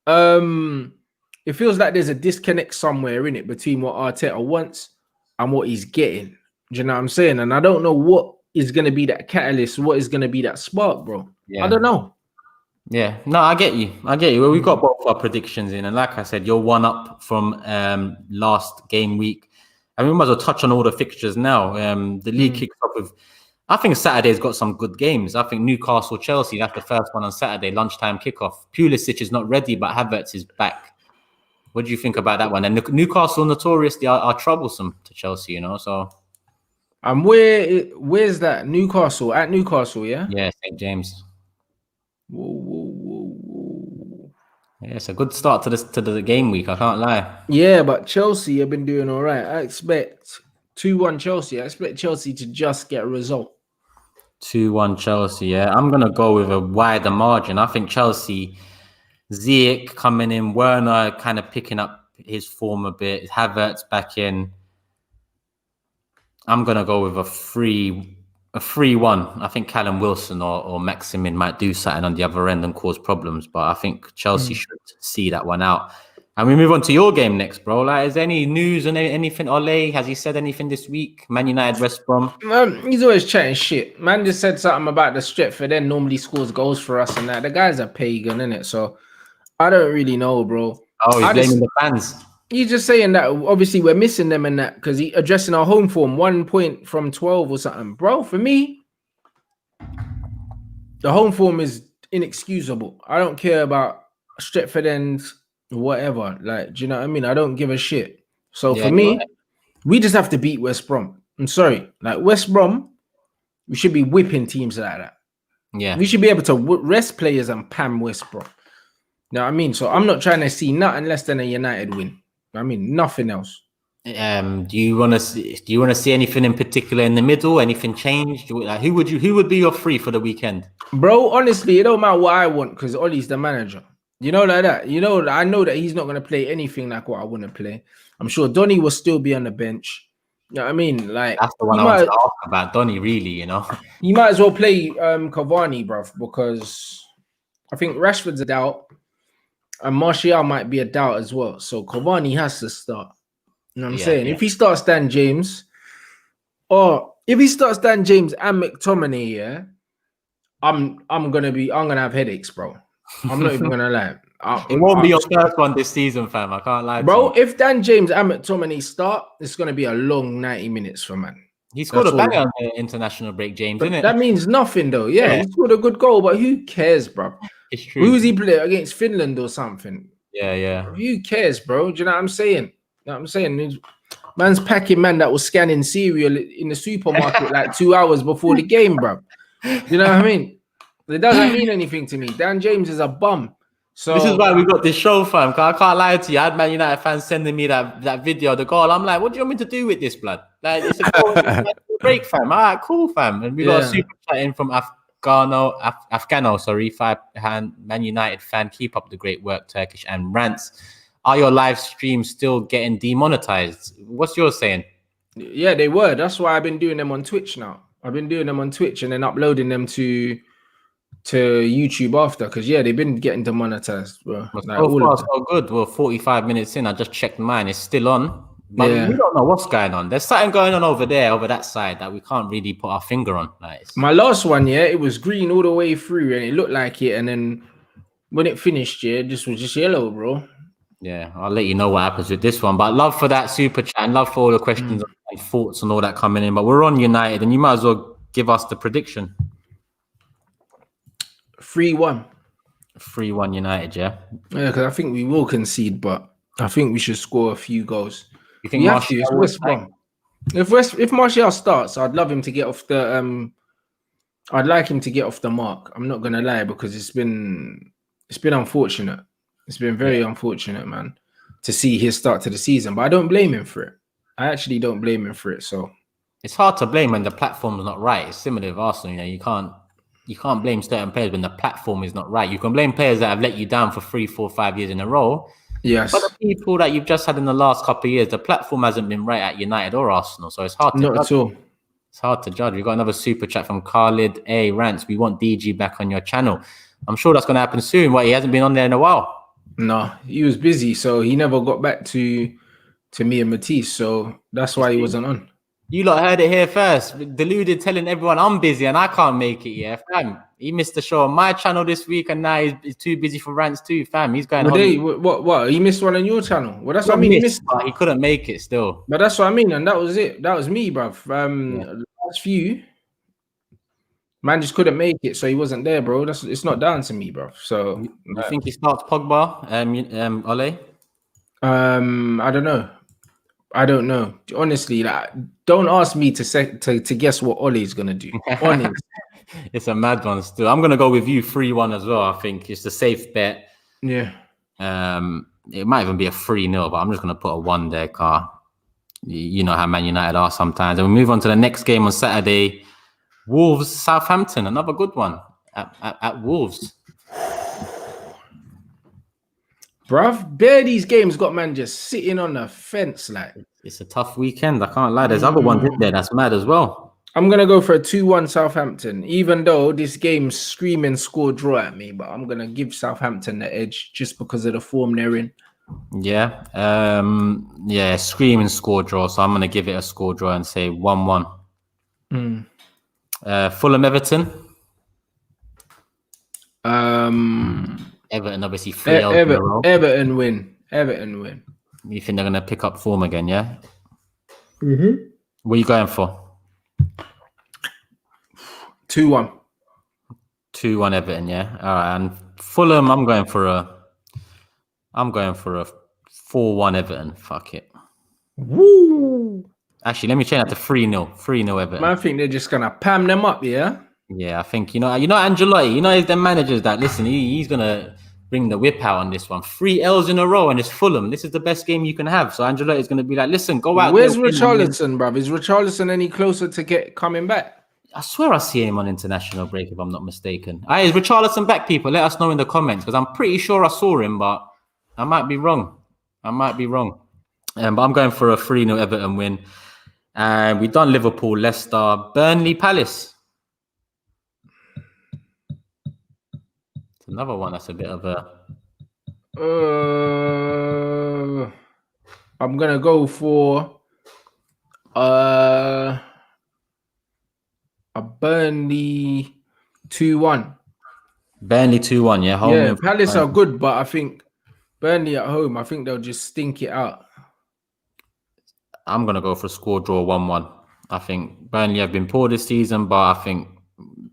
it feels like there's a disconnect somewhere in it between what Arteta wants and what he's getting. Do you know what I'm saying? And I don't know what is going to be that catalyst, what is going to be that spark, bro. I don't know. Yeah, no, I get you. Well, we've got both our predictions in, and like I said, you're one up from last game week. And we might as well touch on all the fixtures now. The league kicks off with, I think Saturday's got some good games. I think Newcastle, Chelsea, that's the first one on Saturday, lunchtime kickoff. Pulisic is not ready, but Havertz is back. What do you think about that one? And Newcastle notoriously are troublesome to Chelsea, you know, so. And where's that? Newcastle, at Newcastle, yeah? Yeah, St. James. Whoa. Yeah, it's a good start to the game week, I can't lie. Yeah, but Chelsea have been doing all right. I expect 2-1 Chelsea. I expect Chelsea to just get a result. 2-1 Chelsea, yeah. I'm going to go with a wider margin. I think Chelsea, Ziyech coming in, Werner kind of picking up his form a bit, Havertz back in. I'm going to go with a 3-1. I think Callum Wilson or Maximin might do something on the other end and cause problems, but I think Chelsea should see that one out. And we move on to your game next, bro. Like, is there any news on anything? Ole, has he said anything this week? Man United, West Brom? He's always chatting shit. Man just said something about the Stretford then normally scores goals for us and that. The guy's a pagan, innit? So I don't really know, bro. Oh, he's blaming the fans. He's just saying that obviously we're missing them and that because he's addressing our home form, 1 point from 12 or something. Bro, for me, the home form is inexcusable. I don't care about Stretford and whatever. Like, do you know what I mean? I don't give a shit. So for me, we just have to beat West Brom. I'm sorry. Like, West Brom, we should be whipping teams like that. Yeah. We should be able to rest players and pam West Brom. You know what I mean? So I'm not trying to see nothing less than a United win. I mean, nothing else. Do you want to see anything in particular in the middle? Anything changed? Like, who would be your three for the weekend? Bro, honestly, it don't matter what I want because Ollie's the manager. You know, like that. You know, I know that he's not going to play anything like what I want to play. I'm sure Donny will still be on the bench. You know what I mean? Like, that's the one I want to ask about, Donny, really, you know. You might as well play Cavani, bro, because I think Rashford's a doubt. And Martial might be a doubt as well. So Cavani has to start. You know what I'm saying? If he starts Dan James, and McTominay, yeah, I'm gonna have headaches, bro. I'm not even gonna lie. It won't be your first one this season, fam. I can't lie, bro. If Dan James and McTominay start, it's gonna be a long 90 minutes for man. He scored a banger on the international break, James, didn't it? That means nothing, though. Yeah, he scored a good goal, but who cares, bro? It's true. Who's he playing against? Finland or something? Yeah. Who cares, bro? Do you know what I'm saying? You know what I'm saying? Man's packing man that was scanning cereal in the supermarket like 2 hours before the game, bro. You know what I mean? It doesn't mean anything to me. Dan James is a bum. So this is why we got this show, fam. Cause I can't lie to you. I had Man United fans sending me that video of the goal. I'm like, what do you want me to do with this, blood? Like, it's a goal, it's a break, fam. All right, cool, fam. And we got a super chat in from Afghano, sorry, 5-hand Man United fan. Keep up the great work, Turkish and rants. Are your live streams still getting demonetized? What's yours saying? Yeah, they were. That's why I've been doing them on Twitch now. I've been doing them on Twitch and then uploading them to YouTube after, because they've been getting demonetized, bro. Like, so far, so good. Well, 45 minutes in, I just checked mine. It's still on, but we don't know what's going on. There's something going on over that side that we can't really put our finger on. Like, my last one, it was green all the way through, and it looked like it, and then when it finished, it was just yellow, bro. Yeah, I'll let you know what happens with this one. But love for that super chat and love for all the questions and thoughts and all that coming in. But we're on United, and you might as well give us the prediction. 3-1. 3-1 United, yeah? Yeah, because I think we will concede, but I think we should score a few goals. You think Martial? It's West Brom. If Martial starts, I'd love him to get off the I'd like him to get off the mark. I'm not gonna lie, because it's been unfortunate. It's been very unfortunate, man, to see his start to the season. But I don't blame him for it. I actually don't blame him for it. So it's hard to blame when the platform's not right. It's similar with Arsenal, you can't blame certain players when the platform is not right. You can blame players that have let you down for 3, 4, 5 years in a row. Yes. But the people that you've just had in the last couple of years, the platform hasn't been right at United or Arsenal. So it's hard to Not at all. It's hard to judge. We've got another super chat from Khalid A. Rants. We want DG back on your channel. I'm sure that's going to happen soon. He hasn't been on there in a while. No, he was busy, so he never got back to me and Matisse. So that's why he wasn't on. You lot heard it here first. Deluded telling everyone I'm busy and I can't make it. Yeah, fam. He missed the show on my channel this week, and now he's too busy for rants too, fam. He's going. What? He missed one on your channel. Well, that's what I mean. He couldn't make it still. But that's what I mean, and that was it. That was me, bruv. Last few, man just couldn't make it, so he wasn't there, bro. It's not down to me, bruv. So you think he starts Pogba? Ole? I don't know. Honestly, don't ask me to guess what Ole's gonna do. Honestly. It's a mad one still. I'm gonna go with you 3-1 as well. I think it's a safe bet. Yeah. It might even be a 3-0, but I'm just gonna put a 1 there, car. You know how Man United are sometimes. And we move on to the next game on Saturday. Wolves, Southampton, another good one at Wolves. Bruv, these games got man just sitting on the fence. Like, it's a tough weekend. I can't lie. There's other ones in there that's mad as well. I'm gonna go for a 2-1 Southampton, even though this game's screaming score draw at me, but I'm gonna give Southampton the edge just because of the form they're in. Yeah. Screaming score draw. So I'm gonna give it a score draw and say 1-1. Fulham Everton. Everton obviously 3-0. Everton win. Everton win. You think they're gonna pick up form again? Yeah. Mm-hmm. What are you going for? 2-1. 2-1 Everton, yeah. All right. And Fulham, I'm going for a 4-1 Everton. Fuck it. Woo! Actually, let me change that to 3-0. 3-0 Everton. I think they're just gonna pam them up, yeah. Yeah, I think you know Ancelotti. He's the managers that listen. He's gonna bring the whip out on this one. 3 L's in a row, and it's Fulham. This is the best game you can have. So Ancelotti is gonna be like, listen, go out. Where's Richarlison, bruv? Is Richarlison any closer to coming back? I swear I see him on international break, if I'm not mistaken. Is Richarlison back, people? Let us know in the comments, because I'm pretty sure I saw him, but I might be wrong. But I'm going for a 3-0 Everton win. And we've done Liverpool, Leicester, Burnley, Palace. It's another one that's a bit of a... I'm going to go for... a Burnley 2-1. Burnley 2-1, yeah. Home Palace are good, but I think Burnley at home, I think they'll just stink it out. I'm going to go for a score draw 1-1. I think Burnley have been poor this season, but I think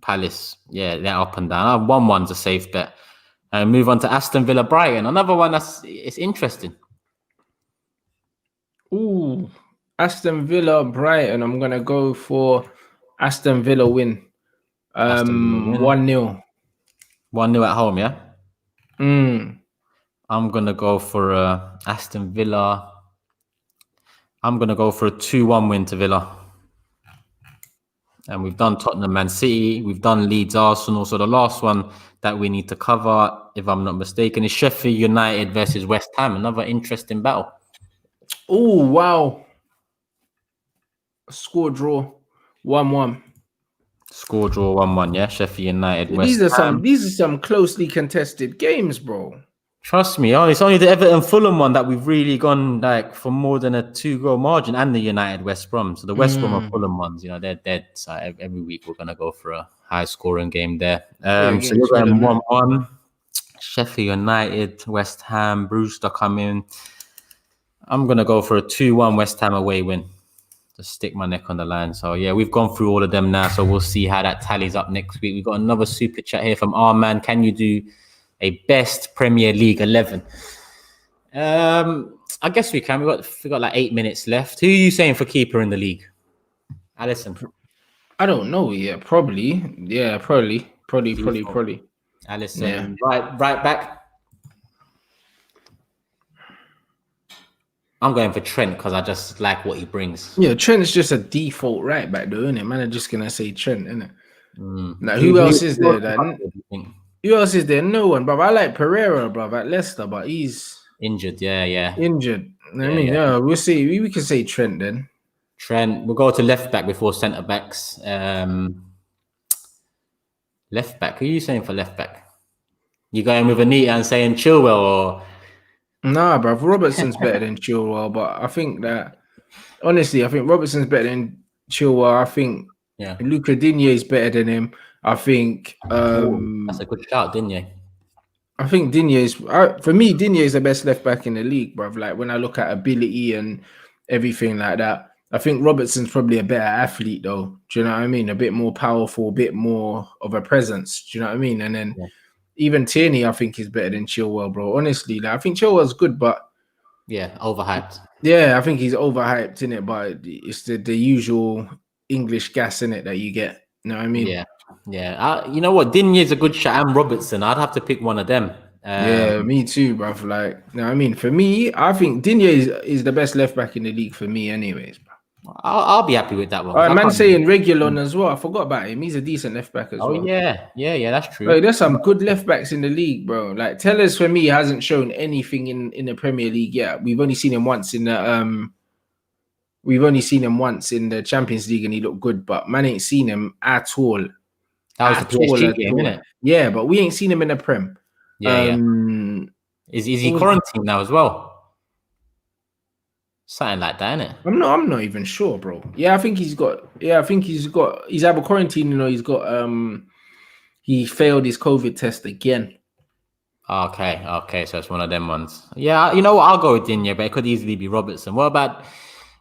Palace, they're up and down. 1-1's a safe bet. And move on to Aston Villa Brighton. Another one it's interesting. Ooh. Aston Villa, Brighton. I'm gonna go for Aston Villa win. Aston Villa win. 1-0. 1-0 at home, yeah? Mm. I'm going to go for Aston Villa. I'm going to go for a 2-1 win to Villa. And we've done Tottenham, Man City. We've done Leeds, Arsenal. So the last one that we need to cover, if I'm not mistaken, is Sheffield United versus West Ham. Another interesting battle. Oh, wow. Score draw. 1-1. Score draw 1-1, yeah? Sheffield United, West These are Ham. some closely contested games, bro. Trust me, it's only the Everton Fulham one that we've really gone like for more than a 2-goal margin, and the United West Brom. So the West Brom and Fulham ones, they're dead. So every week we're gonna go for a high scoring game there. So you're going 1-1. Sheffield United, West Ham, Brewster coming. I'm gonna go for a 2-1 West Ham away win. Just stick my neck on the line. So yeah, we've gone through all of them now. So we'll see how that tallies up next week. We've got another super chat here from our man. Can you do a best Premier League 11? I guess we can. We got like 8 minutes left. Who are you saying for keeper in the league? Alisson. I don't know. Yeah, probably. Yeah, probably. Alisson. Yeah. Right back. I'm going for Trent because I just like what he brings. Yeah, Trent is just a default right back, though, isn't it? Man, I'm just gonna say Trent, isn't it? Now, who else is there? Who else is there? No one, bro. I like Pereira, bro, at Leicester, but he's injured. Yeah. Injured. We'll see. We can say Trent then. Trent. We'll go to left back before centre backs. Left back. Who are you saying for left back? You going with Anita and saying Chilwell or? Nah, bro. Robertson's better than Chilwell, but I think that honestly, I think Robertson's better than Chilwell. I think Luca Digne is better than him. I think that's a good shout, Digne. I think Digne is for me. Digne is the best left back in the league, bro. Like when I look at ability and everything like that, I think Robertson's probably a better athlete, though. Do you know what I mean? A bit more powerful, a bit more of a presence. Do you know what I mean? And then even Tierney, I think, is better than Chilwell, bro. Honestly, like I think Chilwell's good, but overhyped. Yeah, I think he's overhyped in it, but it's the usual English gas in it that you get. You know what I mean? Yeah. You know what? Digne is a good shot, and Robertson. I'd have to pick one of them. Yeah, me too, bro. Like, you know what I mean? For me, I think Digne is the best left back in the league for me, anyways, bro. I'll be happy with that one. Man saying Reguilon as well. I forgot about him. He's a decent left back as well. Oh, yeah, that's true. Bro, there's some good left backs in the league, bro. Like Tellers for me hasn't shown anything in the Premier League yet. We've only seen him once in the Champions League and he looked good, but man ain't seen him at all. That was the PSG game, isn't it? Yeah, but we ain't seen him in the Prem. Yeah. Is he quarantined now as well? Something like that, innit? I'm not even sure, bro. Yeah, I think he's either quarantine, he failed his COVID test again. Okay, so it's one of them ones. Yeah, you know what? I'll go with Digne, but it could easily be Robertson. What about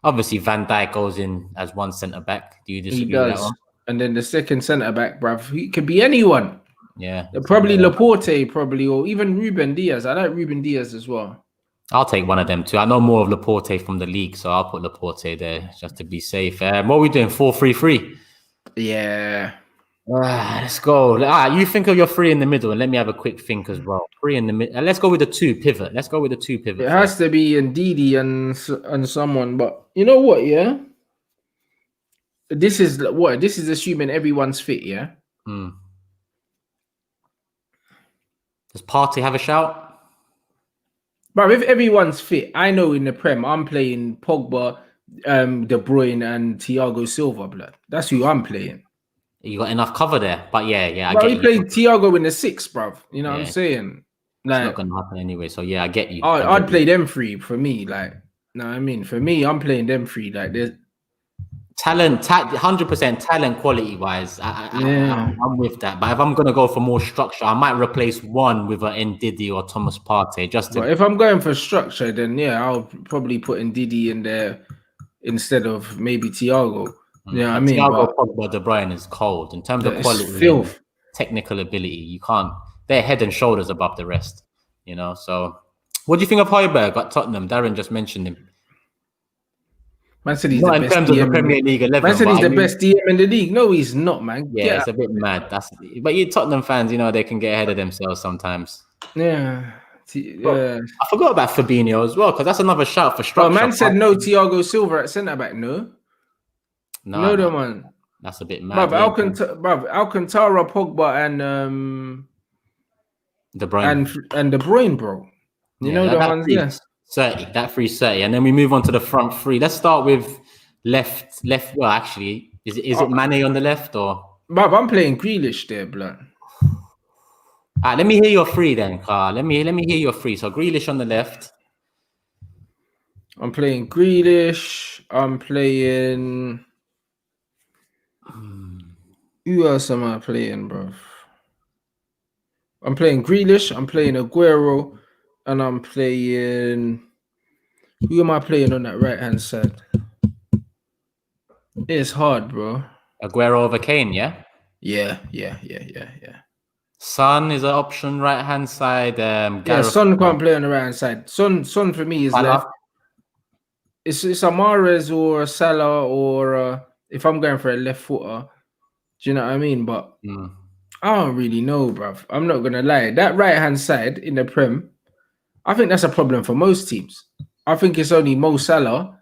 obviously Van Dijk goes in as one centre back? Do you disagree with that one? And then the second centre back, bruv, he could be anyone. Yeah, probably Laporte, or even Ruben Diaz. I like Ruben Diaz as well. I'll take one of them too. I know more of Laporte from the league, so I'll put Laporte there just to be safe. What are we doing? 4-3-3? Yeah. Let's go. You think of your three in the middle, and let me have a quick think as well. Three in the middle. Let's go with the two pivot. It has to be Ndidi and someone, but you know what? Yeah. This is assuming everyone's fit. Yeah. Does Partey have a shout? But if everyone's fit, I know in the Prem, I'm playing Pogba, De Bruyne, and Thiago Silva. Blood. That's who I'm playing. You got enough cover there, but yeah. I played Thiago in the 6, bruv. You know what I'm saying? Like, it's not gonna happen anyway. So yeah, I get you. I'd play them three for me. Like, no, I mean, for me, I'm playing them three. Like, there's talent, 100% talent, quality wise. I'm with that. But if I'm gonna go for more structure, I might replace one with an Ndidi or Thomas Partey. But if I'm going for structure, then I'll probably put Ndidi in there instead of maybe Thiago. Yeah, I mean, Thiago, Pogba, De Bruyne is cold in terms of quality, technical ability. You can't. They're head and shoulders above the rest. You know. So, what do you think of Højbjerg at Tottenham? Darren just mentioned him. Man said he's the Not in best terms of the DM in Premier the League Man 11, said but he's I the mean, best DM in the league. No, he's not, man. yeah, it's a bit mad. But you Tottenham fans, they can get ahead of themselves sometimes. Yeah. But Yeah. I forgot about Fabinho as well, because that's another shout for Bro, structure. man said no Thiago Silva at centre back. No. No, No, the no, man. that's a bit mad. Bruv, Yeah, Alcantara, Pogba, De Bruyne. and De Bruyne, bro. You Yeah, know the that ones free there. 30, that free 30, and then we move on to the front three. Let's start with left. Well, actually, is it Mane on the left or? Bruv, I'm playing Grealish there, blood. Let me hear your three then, Carl. Let me hear your three. So Grealish on the left. I'm playing Grealish. I'm playing. Who else am I playing, bro? I'm playing Grealish. I'm playing Aguero, and I'm playing. Who am I playing on that right hand side? It's hard, bro. Aguero over Kane, yeah. Yeah. Son is an option right hand side. Yeah, Gareth. Son can't play on the right hand side. Son for me is Salah. left. It's a Mahrez or a Salah or if I'm going for a left footer, do you know what I mean? But I don't really know, bruv. I'm not gonna lie. That right hand side in the Prem, I think that's a problem for most teams. I think it's only Mo Salah.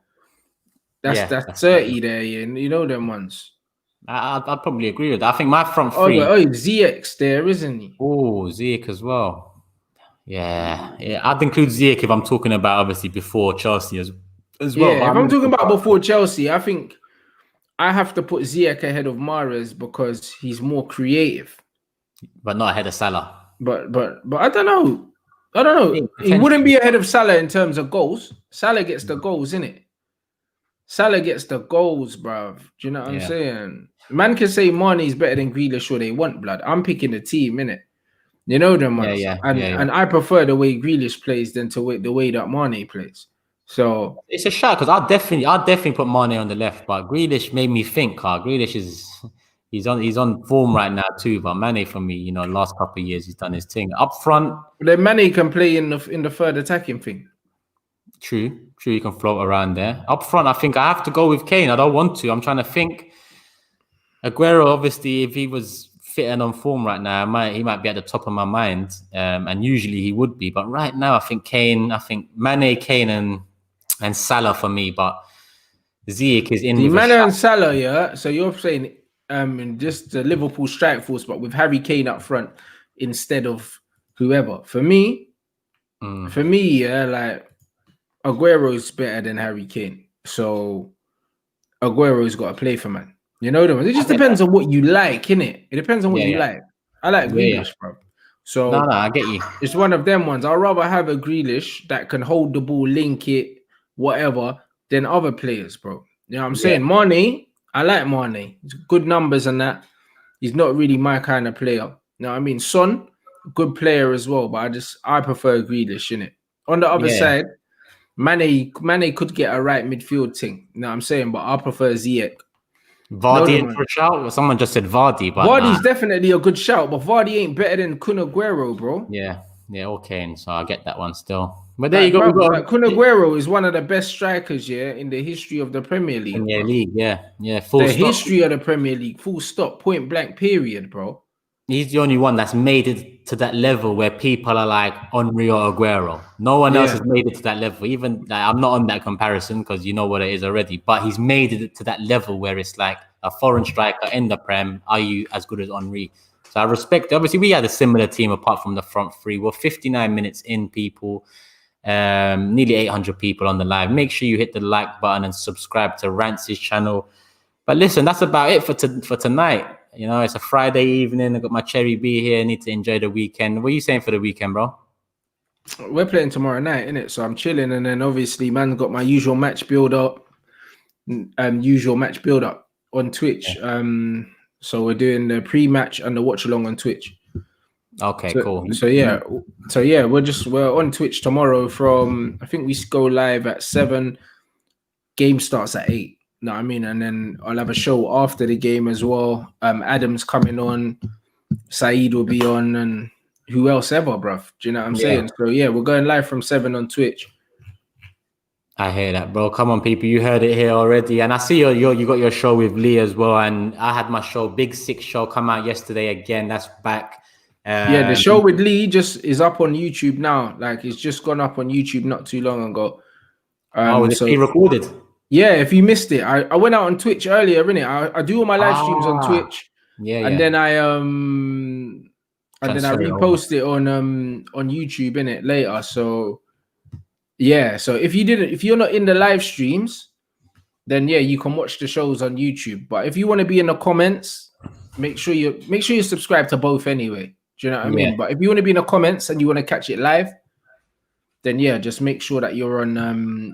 That's 30 there, yeah. You know them ones. I'd probably agree with that. I think my front Oh, three. ZX there, isn't he? Oh, Ziyech as well. Yeah. I'd include Ziyech if I'm talking about obviously before Chelsea as well. Yeah, if I'm talking about before Chelsea, I think I have to put Ziyech ahead of Mahrez because he's more creative. But not ahead of Salah. But I don't know. He wouldn't be ahead of Salah in terms of goals. Salah gets the goals, innit? Salah gets the goals, bruv. Do you know what I'm saying? Man can say Mane is better than Grealish or they want, blood. I'm picking the team, innit? You know them ones. And I prefer the way Grealish plays than the way that Mane plays. So it's a shot because I'll definitely put Mane on the left, but Grealish made me think. Grealish he's on form right now too. But Mane for me, last couple of years he's done his thing up front. Then Mane can play in the third attacking thing. True, you can float around there. Up front, I think I have to go with Kane. I don't want to. I'm trying to think. Aguero, obviously, if he was fit and on form right now, he might be at the top of my mind, and usually he would be. But right now, I think Mane, Kane, and Salah for me. But Ziyech is in with Mane and Salah, yeah. So you're saying just the Liverpool strike force, but with Harry Kane up front instead of whoever. For me, yeah, like Aguero is better than Harry Kane. So Aguero's got to play for man. You know them. It just depends on what you like, innit? It depends on what you like. I like Grealish, bro. So no, I get you. It's one of them ones. I'd rather have a Grealish that can hold the ball, link it, whatever, than other players, bro. You know what I'm saying? Mane, I like Mane. He's good numbers and that. He's not really my kind of player. You know what I mean? Son, good player as well, but I prefer Grealish, innit? On the other side, Mane could get a right midfield thing. You know what I'm saying? But I prefer Ziyech. Vardy in for a shout? Someone just said Vardy, but Vardy's definitely a good shout, but Vardy ain't better than Kun Aguero, bro. Yeah, okay. So I get that one still. But there you go. Kun Aguero is one of the best strikers, in the history of the Premier League. Premier League, yeah. History of the Premier League, full stop, point blank, period, bro. He's the only one that's made it to that level where people are like Henry or Aguero. No one else has made it to that level. Even I'm not on that comparison because you know what it is already. But he's made it to that level where it's like a foreign striker in the Prem. Are you as good as Henry? So I respect. Obviously, we had a similar team apart from the front three. We're 59 minutes in, people. Nearly 800 people on the live. Make sure you hit the like button and subscribe to Rants' channel. But listen, that's about it for tonight. It's a Friday evening. I got my cherry B here. I need to enjoy the weekend. What are you saying for the weekend, bro? We're playing tomorrow night, innit? So I'm chilling, and then obviously, man, got my usual match build up on Twitch. Yeah. So we're doing the pre-match and the watch along on Twitch. Okay, cool. We're on Twitch tomorrow from, I think we go live at 7. Game starts at 8. Know what I mean? And then I'll have a show after the game as well. Adam's coming on, Saeed will be on, and who else ever, bruv. Do you know what I'm saying? So we're going live from 7 on Twitch. I hear that, bro. Come on, people. You heard it here already. And I see you got your show with Lee as well. And I had my show, Big Six show, come out yesterday again. That's back. Yeah, the show with Lee just is up on YouTube now. Like, it's just gone up on YouTube not too long ago. It's pre-recorded. Yeah, if you missed it, I went out on Twitch earlier, innit? I do all my live streams on Twitch. Yeah, and then I repost it on YouTube, innit, later. So yeah, so if you're not in the live streams, then yeah, you can watch the shows on YouTube. But if you want to be in the comments, make sure you subscribe to both anyway. Do you know what I mean? But if you want to be in the comments and you want to catch it live, then yeah, just make sure that you're on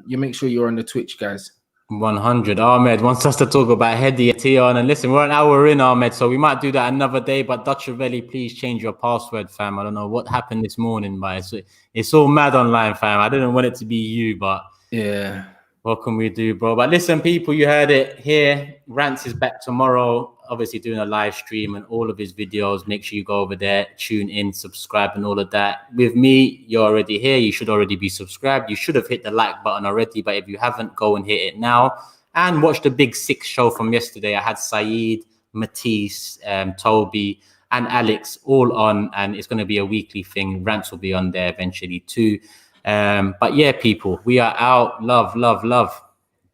the Twitch, guys. 100. Ahmed wants us to talk about Hedi and Tion. And listen, we're an hour in, Ahmed, so we might do that another day. But Dutch Ravelli, please change your password, fam. I don't know what happened this morning, but it's all mad online, fam. I didn't want it to be you, but yeah. What can we do, bro? But listen, people, you heard it here. Rants is back tomorrow, obviously doing a live stream and all of his videos. Make sure you go over there, tune in, subscribe and all of that. With me, you're already here. You should already be subscribed. You should have hit the like button already. But if you haven't, go and hit it now. And watch the Big Six show from yesterday. I had Saeed, Matisse, Toby and Alex all on. And it's going to be a weekly thing. Rants will be on there eventually too. But yeah, people, we are out. Love, love, love.